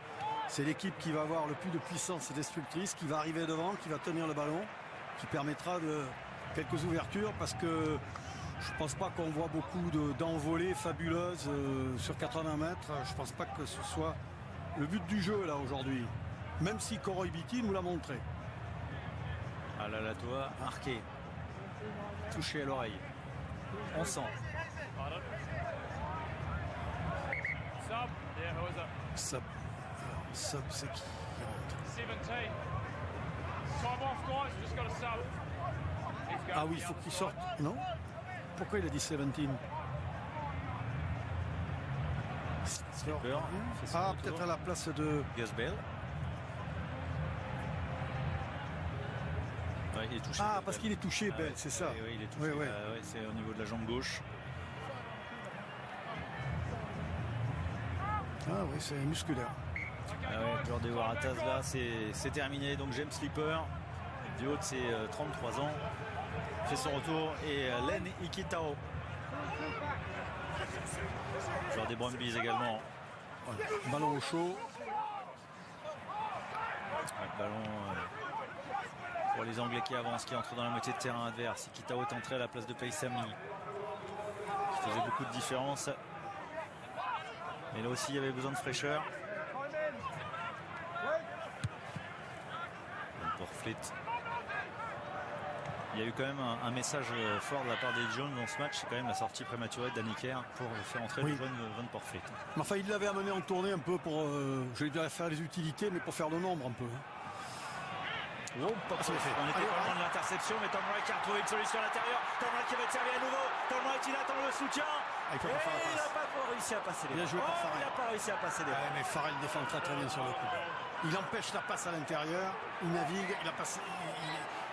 c'est l'équipe qui va avoir le plus de puissance destructrice, qui va arriver devant, qui va tenir le ballon, qui permettra de quelques ouvertures, parce que je ne pense pas qu'on voit beaucoup d'envolées fabuleuses sur 80 mètres. Je ne pense pas que ce soit le but du jeu là aujourd'hui, même si Koroibiti nous l'a montré. Alalatua marqué, touché à l'oreille. On sent. Sub, c'est qui rentre? 17. Time off, guys. Just got a sub. Ah oui, il faut qu'il sorte. Non? Pourquoi il a dit 17? Ah, peut-être à la place de Gus Bell. Ouais, il est touché. Ah, parce qu'il est touché, Bell, ouais, c'est ça. Oui, il est touché. Ouais. Ouais, c'est au niveau de la jambe gauche. Ah oui, c'est musculaire. Ah ouais, Jordi Waratahs là, c'est terminé. Donc James Slipper, du haut de ses 33 ans, fait son retour. Et Len Ikitao, joueur des Brumbies également. Voilà. Ballon au chaud. Ballon pour les Anglais qui avancent, qui entrent dans la moitié de terrain adverse. Ikitao est entré à la place de Paisami, qui faisait beaucoup de différence. Mais là aussi, il y avait besoin de fraîcheur. Pour Fleet. Il y a eu quand même un message fort de la part des Jones dans ce match. C'est quand même la sortie prématurée de Danny Kerr pour faire entrer le jeune Van Porfleet. Mais enfin, il l'avait amené en tournée un peu pour, je vais dire, faire les utilités, mais pour faire le nombre un peu. Oh, on était pas loin de l'interception, mais Tom Wright a trouvé une solution à l'intérieur. Tom Wright qui va être servi à nouveau. Tom Wright, il attend le soutien. Il n'a pas réussi à passer les Bien joué par Farrell. Il n'a pas réussi à passer les mais Farrell défend très bien sur le coup. Il empêche la passe à l'intérieur, il navigue,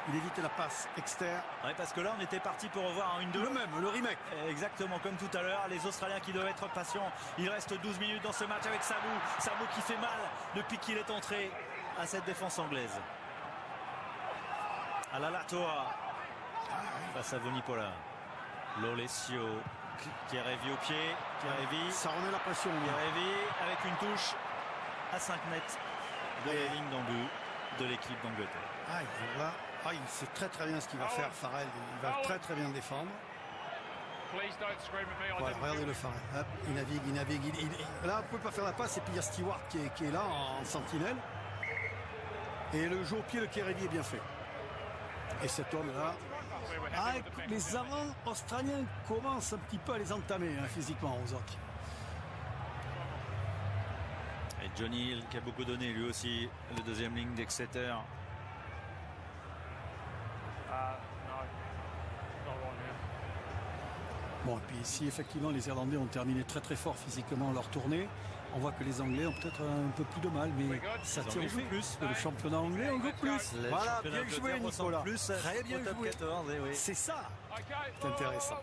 il évite la passe externe. Ouais, parce que là, on était parti pour revoir un 1-2. Le même, le remake. Exactement, comme tout à l'heure. Les Australiens qui doivent être patients. Il reste 12 minutes dans ce match avec Samu. Samu qui fait mal depuis qu'il est entré à cette défense anglaise. Alalatua face à Vunipola. Lolesio, Kerevi au pied. Kerevi. Ça remet la pression. Kerevi avec une touche à 5 mètres de la ligne d'en but de l'équipe d'Angleterre. Il sait très bien ce qu'il va faire, Farrell. Il va très bien défendre. Voilà, regardez le Farrell. Hop, il navigue. Là, on ne peut pas faire la passe. Et puis il y a Stewart qui est là en sentinelle. Et le jeu au pied de Kerevi est bien fait. Et cet homme-là, les avants australiens commencent un petit peu à les entamer physiquement aux autres. Et Johnny Hill qui a beaucoup donné lui aussi, le deuxième ligne d'Exeter. Bon, et puis ici, effectivement, les Irlandais ont terminé très fort physiquement leur tournée. On voit que les Anglais ont peut-être un peu plus de mal, mais ça tient au fait. Le championnat anglais, on joue plus. Voilà, bien joué, Nicolas. Très bien joué. 14, oui. C'est ça. C'est intéressant.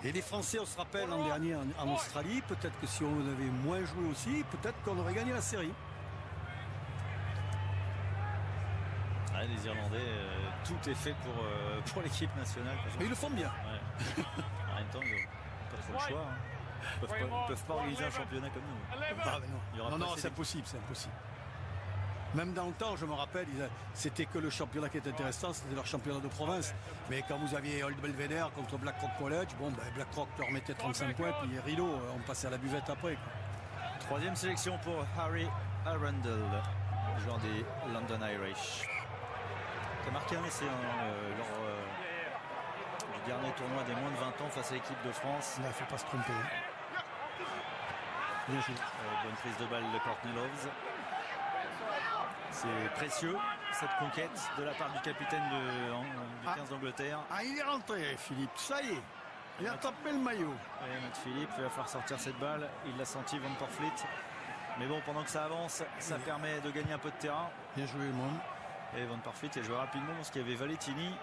Et les Français, on se rappelle l'an dernier en Australie, peut-être que si on avait moins joué aussi, peut-être qu'on aurait gagné la série. Les Irlandais, tout est fait pour l'équipe nationale. Mais ils le font bien. Ouais. En même temps, ils n'ont pas trop le choix. Ils ne peuvent pas organiser un championnat comme nous. Non, c'est impossible, Même dans le temps, je me rappelle, c'était que le championnat qui était intéressant, c'était leur championnat de province. Mais quand vous aviez Old Belvedere contre Blackrock College, Blackrock leur mettait 35 points, puis Rideau, on passait à la buvette après. Troisième sélection pour Harry Arundel, joueur des London Irish, qui a marqué un essai lors du dernier tournoi des moins de 20 ans face à l'équipe de France. Il ne faut pas se tromper. Bien joué. Bonne prise de balle de Courtney Loves. C'est précieux cette conquête de la part du capitaine du 15 d'Angleterre. Il est rentré, Philippe, ça y est. Il a tapé le maillot. Matt Philippe, il va falloir sortir cette balle. Il l'a senti, Van Porfleet. Mais bon, pendant que ça avance, ça permet de gagner un peu de terrain. Bien joué, le monde. Et Van Porfleet a joué rapidement parce qu'il y avait Valentini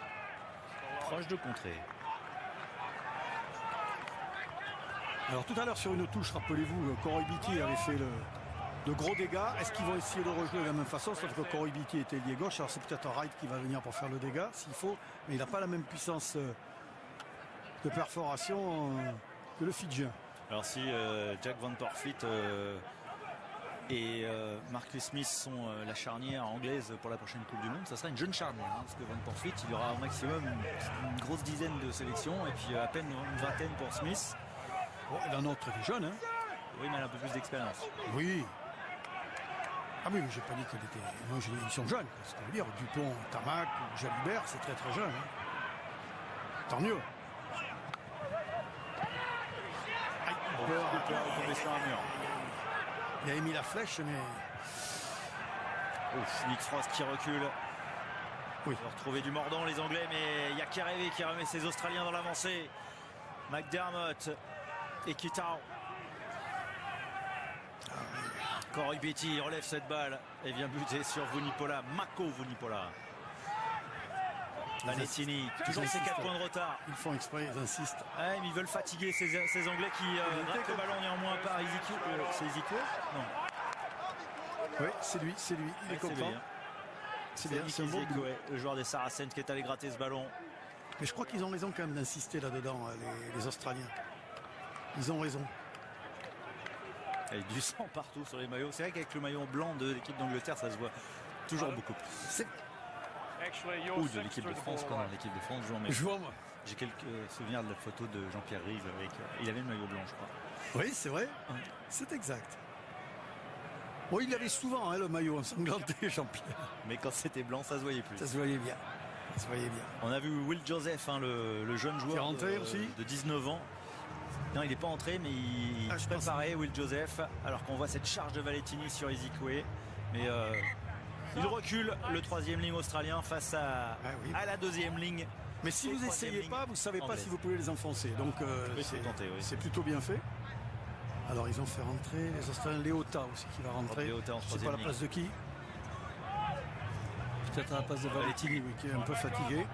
proche de contrer. Alors tout à l'heure sur une touche, rappelez-vous, Koroibiti avait fait de gros dégâts. Est-ce qu'ils vont essayer de rejouer de la même façon? Sauf que Corey Beattie était lié gauche. Alors c'est peut-être Wright qui va venir pour faire le dégât s'il faut. Mais il n'a pas la même puissance de perforation que le Fidjien. Alors si Jack Van Porfleet et Marcus Smith sont la charnière anglaise pour la prochaine Coupe du Monde, ça sera une jeune charnière. Parce que Van Porfleet, il y aura au maximum une grosse dizaine de sélections. Et puis à peine une vingtaine pour Smith. Bon, la nôtre est jeune, hein. Oui, mais elle a un peu plus d'expérience. Oui. Ah oui, mais j'ai pas dit qu'elle était... Moi, ils sont jeunes. Ce qu'on veut dire, Dupont, Tamac, Jalibert, c'est très très jeune. Hein. Tant mieux. Il est tombé sur un mur. Il a émis la flèche, mais... Ouf, Nick Frost qui recule. Oui. Ils vont retrouver du mordant les Anglais, mais il y a Kerevi qui remet ses Australiens dans l'avancée. McDermott et Kitao. Corey Beattie relève cette balle et vient buter sur Vunipola. Mako Vunipola. Valetini, toujours ses 4 points de retard. Ils font exprès, ils insistent. Ouais, mais ils veulent fatiguer ces Anglais qui grattent le ballon néanmoins par Ezekiel. C'est Ezekiel? Non. Oui, c'est lui. Il est content. C'est bien, c'est un bon boulot. Le joueur des Saracens qui est allé gratter ce ballon. Mais je crois qu'ils ont raison quand même d'insister là-dedans, les Australiens. Ils ont raison. Il y a du sang partout sur les maillots. C'est vrai qu'avec le maillot blanc de l'équipe d'Angleterre, ça se voit toujours beaucoup plus. Ou de l'équipe de France, quand l'équipe de France joue en maillot. Moi. J'ai quelques souvenirs de la photo de Jean-Pierre Rive avec. Il avait le maillot blanc, je crois. Oui, c'est vrai. C'est exact. Bon, il avait souvent le maillot ensanglanté, Jean-Pierre. Mais quand c'était blanc, ça se voyait plus. Ça se voyait bien. On a vu Will Joseph, le jeune joueur rentré aussi de 19 ans. Non, il n'est pas entré, mais il se préparait, Will Joseph, alors qu'on voit cette charge de Valetini sur Ezekiel. Mais il recule, le 3e ligne australien face à la 2e ligne. Mais si vous n'essayez pas, vous ne savez pas si vous pouvez les enfoncer. Donc c'est plutôt bien fait. Alors ils ont fait rentrer les Australiens. Léota aussi qui va rentrer. Léota en 3e ligne. Je sais pas la place de qui. Peut-être à la place de Valetini, qui est un peu fatigué.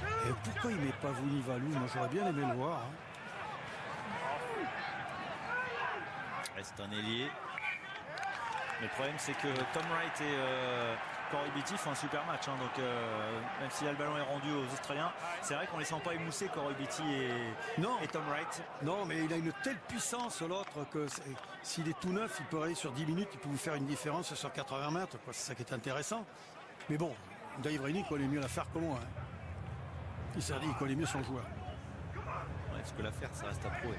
Et pourquoi il n'est pas Vunivalu? Moi j'aurais bien aimé le voir. C'est un ailier. Mais le problème c'est que Tom Wright et Corey Beattie font un super match. Donc même si le ballon est rendu aux Australiens, c'est vrai qu'on ne les sent pas émoussés, Corey Beattie et Tom Wright. Non, mais il a une telle puissance l'autre que s'il est tout neuf, il peut aller sur 10 minutes, il peut vous faire une différence sur 80 mètres. C'est ça qui est intéressant. Mais bon, Dave Rennie connaît mieux l'affaire que moi. Il s'est dit, il connaît mieux son joueur. Ouais, parce que l'affaire, ça reste à prouver.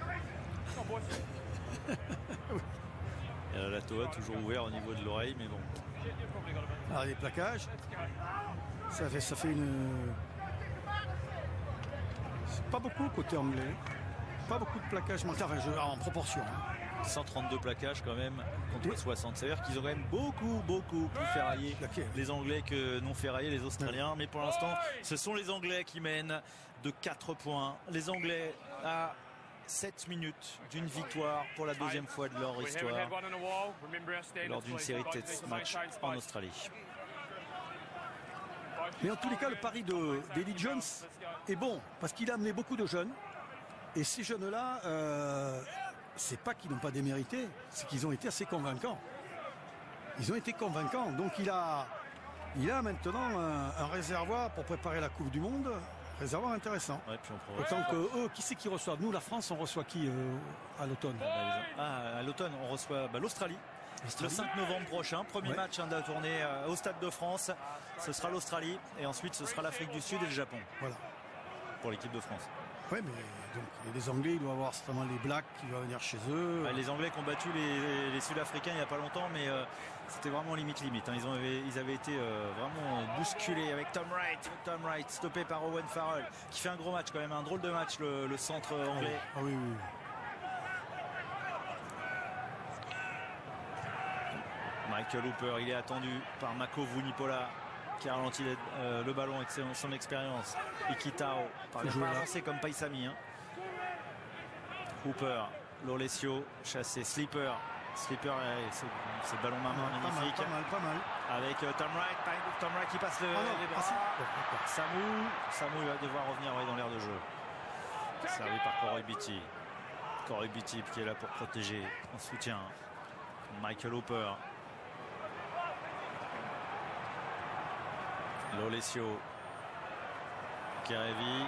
Et la Toa toujours ouvert au niveau de l'oreille, mais bon. Alors les plaquages, ça fait une... C'est pas beaucoup côté anglais. Pas beaucoup de plaquages, en proportion. 132 plaquages quand même contre 60. C'est-à-dire qu'ils ont quand même beaucoup plus ferraillé les Anglais que non ferraillé les Australiens. Mais pour l'instant, ce sont les Anglais qui mènent de 4 points. Les Anglais à 7 minutes d'une victoire pour la 2e fois de leur histoire lors d'une série de test match en Australie. Mais en tous les cas, le pari d'Eddie Jones est bon parce qu'il a amené beaucoup de jeunes. Et ces jeunes-là, c'est pas qu'ils n'ont pas démérité, c'est qu'ils ont été assez convaincants. Ils ont été convaincants. Donc il a maintenant un réservoir pour préparer la Coupe du Monde. Réservoir intéressant. Ouais, puis autant que eux, qui c'est qui reçoit? Nous, la France, on reçoit qui à l'automne? À l'automne, on reçoit l'Australie. Le 5 novembre prochain, premier match de la tournée au Stade de France. Ce sera l'Australie et ensuite ce sera l'Afrique du Sud et le Japon. Voilà. Pour l'équipe de France. Oui, mais donc les Anglais, ils doivent avoir certainement les Blacks qui vont venir chez eux. Les Anglais qui ont battu les Sud-Africains il n'y a pas longtemps, mais c'était vraiment limite. Ils avaient été vraiment bousculés avec Tom Wright stoppé par Owen Farrell, qui fait un gros match quand même, un drôle de match le centre anglais. Ah oui. Michael Hooper, il est attendu par Mako Vunipola, qui a ralenti le ballon avec son expérience. Et Kitao, par exemple, pas avancé comme Paisami. Hooper, Lolesio, chassé, Slipper, c'est ballon main magnifique. Pas mal. Avec Tom Wright qui passe les bras. Samu va devoir revenir dans l'aire de jeu. Servi par Corey Beattie. Corey Beattie qui est là pour protéger en soutien. Michael Hooper. Lolesio. Kerevi.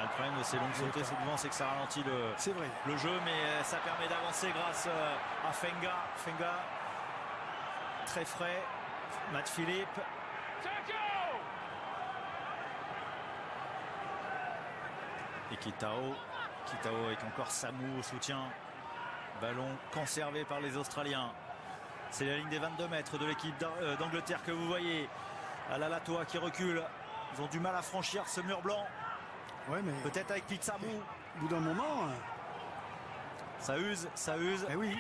Le problème de ces longues sautées souvent, c'est que ça ralentit le jeu, mais ça permet d'avancer grâce à Fenga. Fenga, très frais. Matt Philippe. Et Kitao. Kitao avec encore Samu au soutien. Ballon conservé par les Australiens. C'est la ligne des 22 mètres de l'équipe d'Angleterre que vous voyez. Alalatoa qui recule. Ils ont du mal à franchir ce mur blanc. Ouais, mais peut-être avec Pitsamu. Au bout d'un moment, ça use, ça use. Eh oui.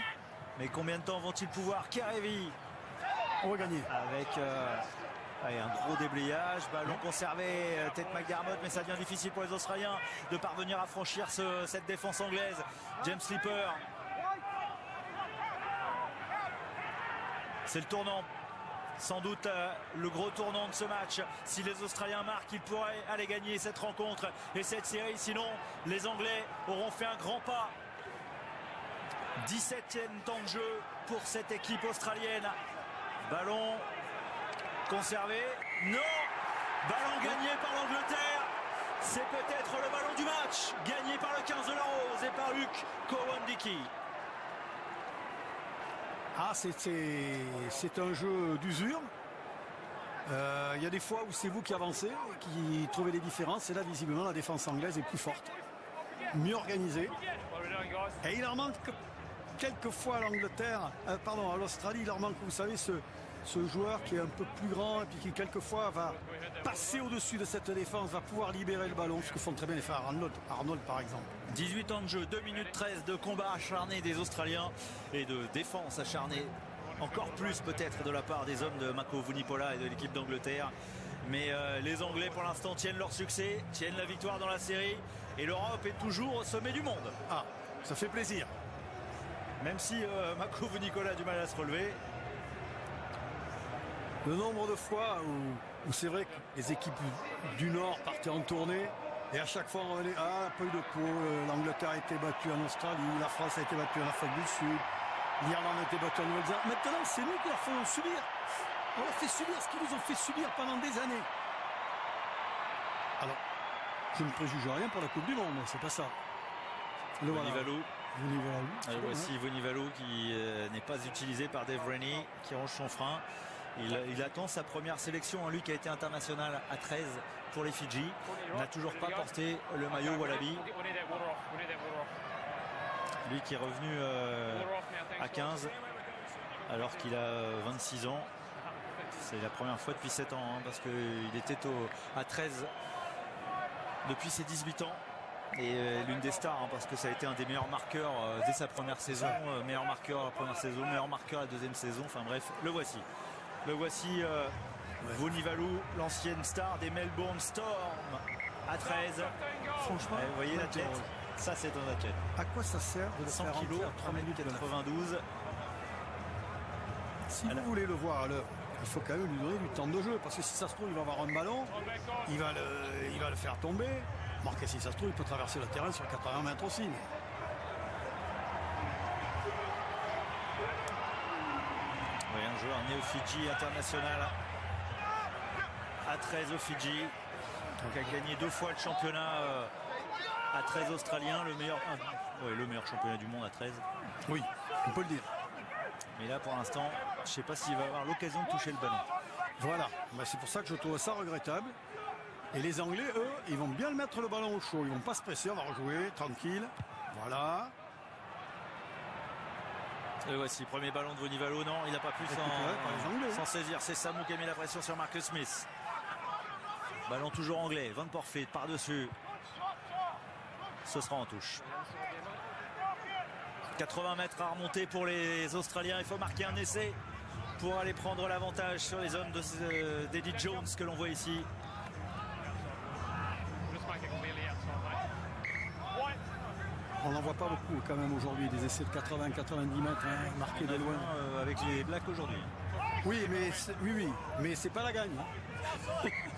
Mais combien de temps vont-ils pouvoir? Kerevi. On va gagner. Avec un gros déblayage. Ballon conservé. Ted McDermott, mais ça devient difficile pour les Australiens de parvenir à franchir cette défense anglaise. James Slipper. C'est le tournant. Sans doute le gros tournant de ce match. Si les Australiens marquent, ils pourraient aller gagner cette rencontre et cette série. Sinon, les Anglais auront fait un grand pas. 17e temps de jeu pour cette équipe australienne. Ballon conservé. Non! Ballon gagné par l'Angleterre. C'est peut-être le ballon du match. Gagné par le 15 de la Rose et par Luke Cowan-Dickey. Ah, c'est un jeu d'usure. Il y a des fois où c'est vous qui avancez, qui trouvez les différences. Et là, visiblement, la défense anglaise est plus forte, mieux organisée. Et il leur manque quelquefois à l'Angleterre, à l'Australie, il leur manque, vous savez, ce joueur qui est un peu plus grand et puis qui quelquefois va passer au-dessus de cette défense, va pouvoir libérer le ballon, ce que font très bien les frères Arnold par exemple. 18 ans de jeu, 2 minutes 13 de combat acharné des Australiens et de défense acharnée, encore plus peut-être de la part des hommes de Mako Vunipola et de l'équipe d'Angleterre. Mais les Anglais pour l'instant tiennent leur succès, tiennent la victoire dans la série et l'Europe est toujours au sommet du monde. Ah, ça fait plaisir. Même si Mako Vunipola a du mal à se relever. Le nombre de fois où c'est vrai que les équipes du Nord partaient en tournée et à chaque fois on revenait, pas eu de peau, l'Angleterre a été battue en Australie, la France a été battue en Afrique du Sud, l'Irlande a été battue en Nouvelle-Zélande. Maintenant c'est nous qui leur faisons subir. On leur fait subir ce qu'ils nous ont fait subir pendant des années. Alors, je ne préjuge rien pour la Coupe du Monde, c'est pas ça. Vunivalu. Voici Vunivalu qui n'est pas utilisé par Dave Rennie, qui range son frein. Il attend sa première sélection, lui qui a été international à 13 pour les Fidji. Il n'a toujours pas porté le maillot Wallaby. Lui qui est revenu à 15 alors qu'il a 26 ans. C'est la première fois depuis 7 ans, parce qu'il était à 13 depuis ses 18 ans. Et l'une des stars, parce que ça a été un des meilleurs marqueurs dès sa première saison. Meilleur marqueur la première saison, meilleur marqueur la deuxième saison. Enfin bref, le voici. Le voici, Vunivalu, l'ancienne star des Melbourne Storm, à 13. Franchement, vous voyez l'athlète, ça c'est un athlète. À quoi ça sert de 100 faire kilos, 3 minutes 92. Si vous voulez le voir à l'heure, il faut quand même lui donner du temps de jeu, parce que si ça se trouve, il va avoir un ballon, il va le faire tomber. Marquez, si ça se trouve, il peut traverser le terrain sur 80 mètres aussi. Oui, un joueur né au Fidji, international à 13 au Fidji. Donc a gagné 2 fois le championnat à 13 australien, le meilleur championnat du monde à 13. Oui, on peut le dire. Mais là pour l'instant, je ne sais pas s'il va avoir l'occasion de toucher le ballon. Voilà, c'est pour ça que je trouve ça regrettable. Et les Anglais, eux, ils vont bien le mettre le ballon au chaud. Ils vont pas se presser, on va rejouer, tranquille. Voilà. Et voici, premier ballon de Vunivalu. Non, il n'a pas pu s'en saisir. C'est Samu qui a mis la pression sur Marcus Smith. Ballon toujours anglais. Van Porfit par-dessus. Ce sera en touche. 80 mètres à remonter pour les Australiens. Il faut marquer un essai pour aller prendre l'avantage sur les hommes d'Eddie Jones que l'on voit ici. On n'en voit pas beaucoup quand même aujourd'hui, des essais de 80-90 mètres marqués de loin. Avec les Blacks aujourd'hui. Oui, mais c'est pas la gagne.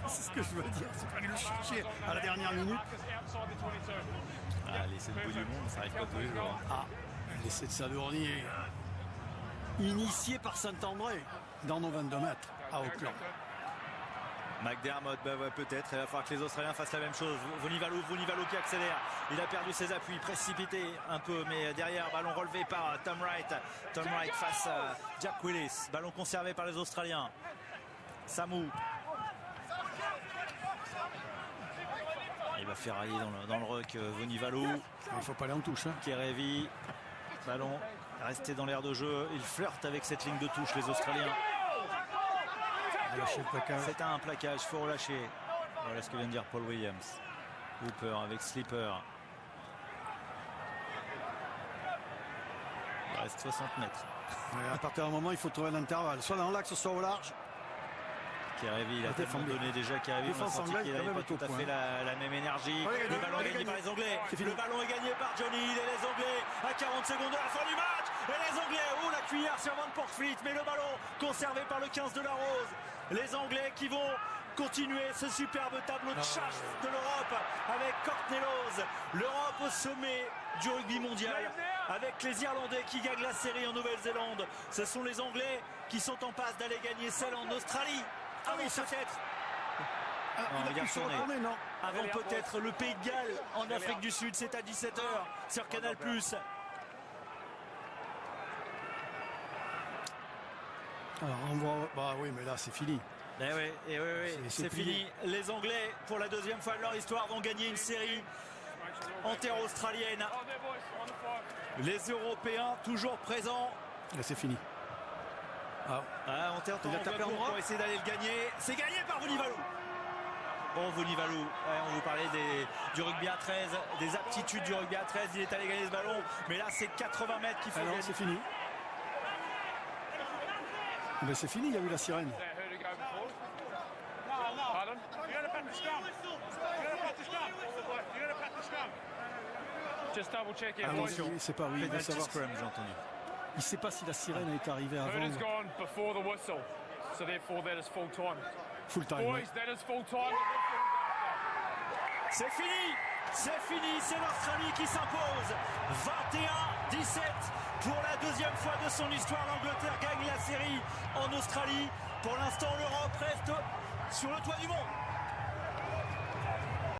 C'est ce que je veux dire. C'est pas aller le chercher à la dernière minute. L'essai de bout du monde, ça arrive pas tous les jours. L'essai de s'alourdir. initié par Saint-André dans nos 22 mètres à Auckland. McDermott, ouais, peut-être. Il va falloir que les Australiens fassent la même chose. Vunivalu qui accélère. Il a perdu ses appuis, précipité un peu, mais derrière, ballon relevé par Tom Wright. Tom Wright face à Jack Willis. Ballon conservé par les Australiens. Samu. Il va faire railler dans le ruck Vunivalu. Il ne faut pas aller en touche. Kerevi. Ballon resté dans l'air de jeu. Il flirte avec cette ligne de touche, les Australiens. C'est un plaquage, il faut relâcher. Voilà ce que vient de dire Paul Williams. Hooper avec Slipper. Il reste 60 mètres. Ouais, à partir d'un moment, il faut trouver un intervalle. Soit dans l'axe, soit au large. Kerevi, il a tellement donné déjà. Kerevi, on a senti qu'il n'avait pas tout à fait la même énergie. Le ballon est gagné par les Anglais. Le ballon est gagné par Johnny Hill et les Anglais à 40 secondes de la fin du match. Et les Anglais, la cuillère sur Van Portfleet, mais le ballon conservé par le 15 de la Rose. Les Anglais qui vont continuer ce superbe tableau de chasse de l'Europe avec Courtney Lawes. L'Europe au sommet du rugby mondial avec les Irlandais qui gagnent la série en Nouvelle-Zélande. Ce sont les Anglais qui sont en passe d'aller gagner celle en Australie. Avant peut-être. Avant peut-être le Pays de Galles en Afrique du Sud. C'est à 17h sur Canal+. Alors on voit, bah oui, mais là c'est fini. Oui, c'est fini. Les Anglais, pour la deuxième fois de leur histoire, vont gagner une série en terre australienne. Les Européens toujours présents. Là c'est fini. On tente pour essayer d'aller le gagner. C'est gagné par Vunivalu. Bon, Vunivalu, on vous parlait du rugby à 13, des aptitudes du rugby à 13. Il est allé gagner ce ballon, mais là c'est 80 mètres qu'il faut gagner. C'est fini. Mais c'est fini, il y a eu la sirène. Attention, c'est pas oui, penalty scrum, j'ai entendu. Il ne sait pas si la sirène est arrivée avant. Full time. Ouais. C'est fini. C'est fini, c'est l'Australie qui s'impose. 21-17 pour la deuxième fois de son histoire. L'Angleterre gagne la série en Australie. Pour l'instant, l'Europe reste sur le toit du monde.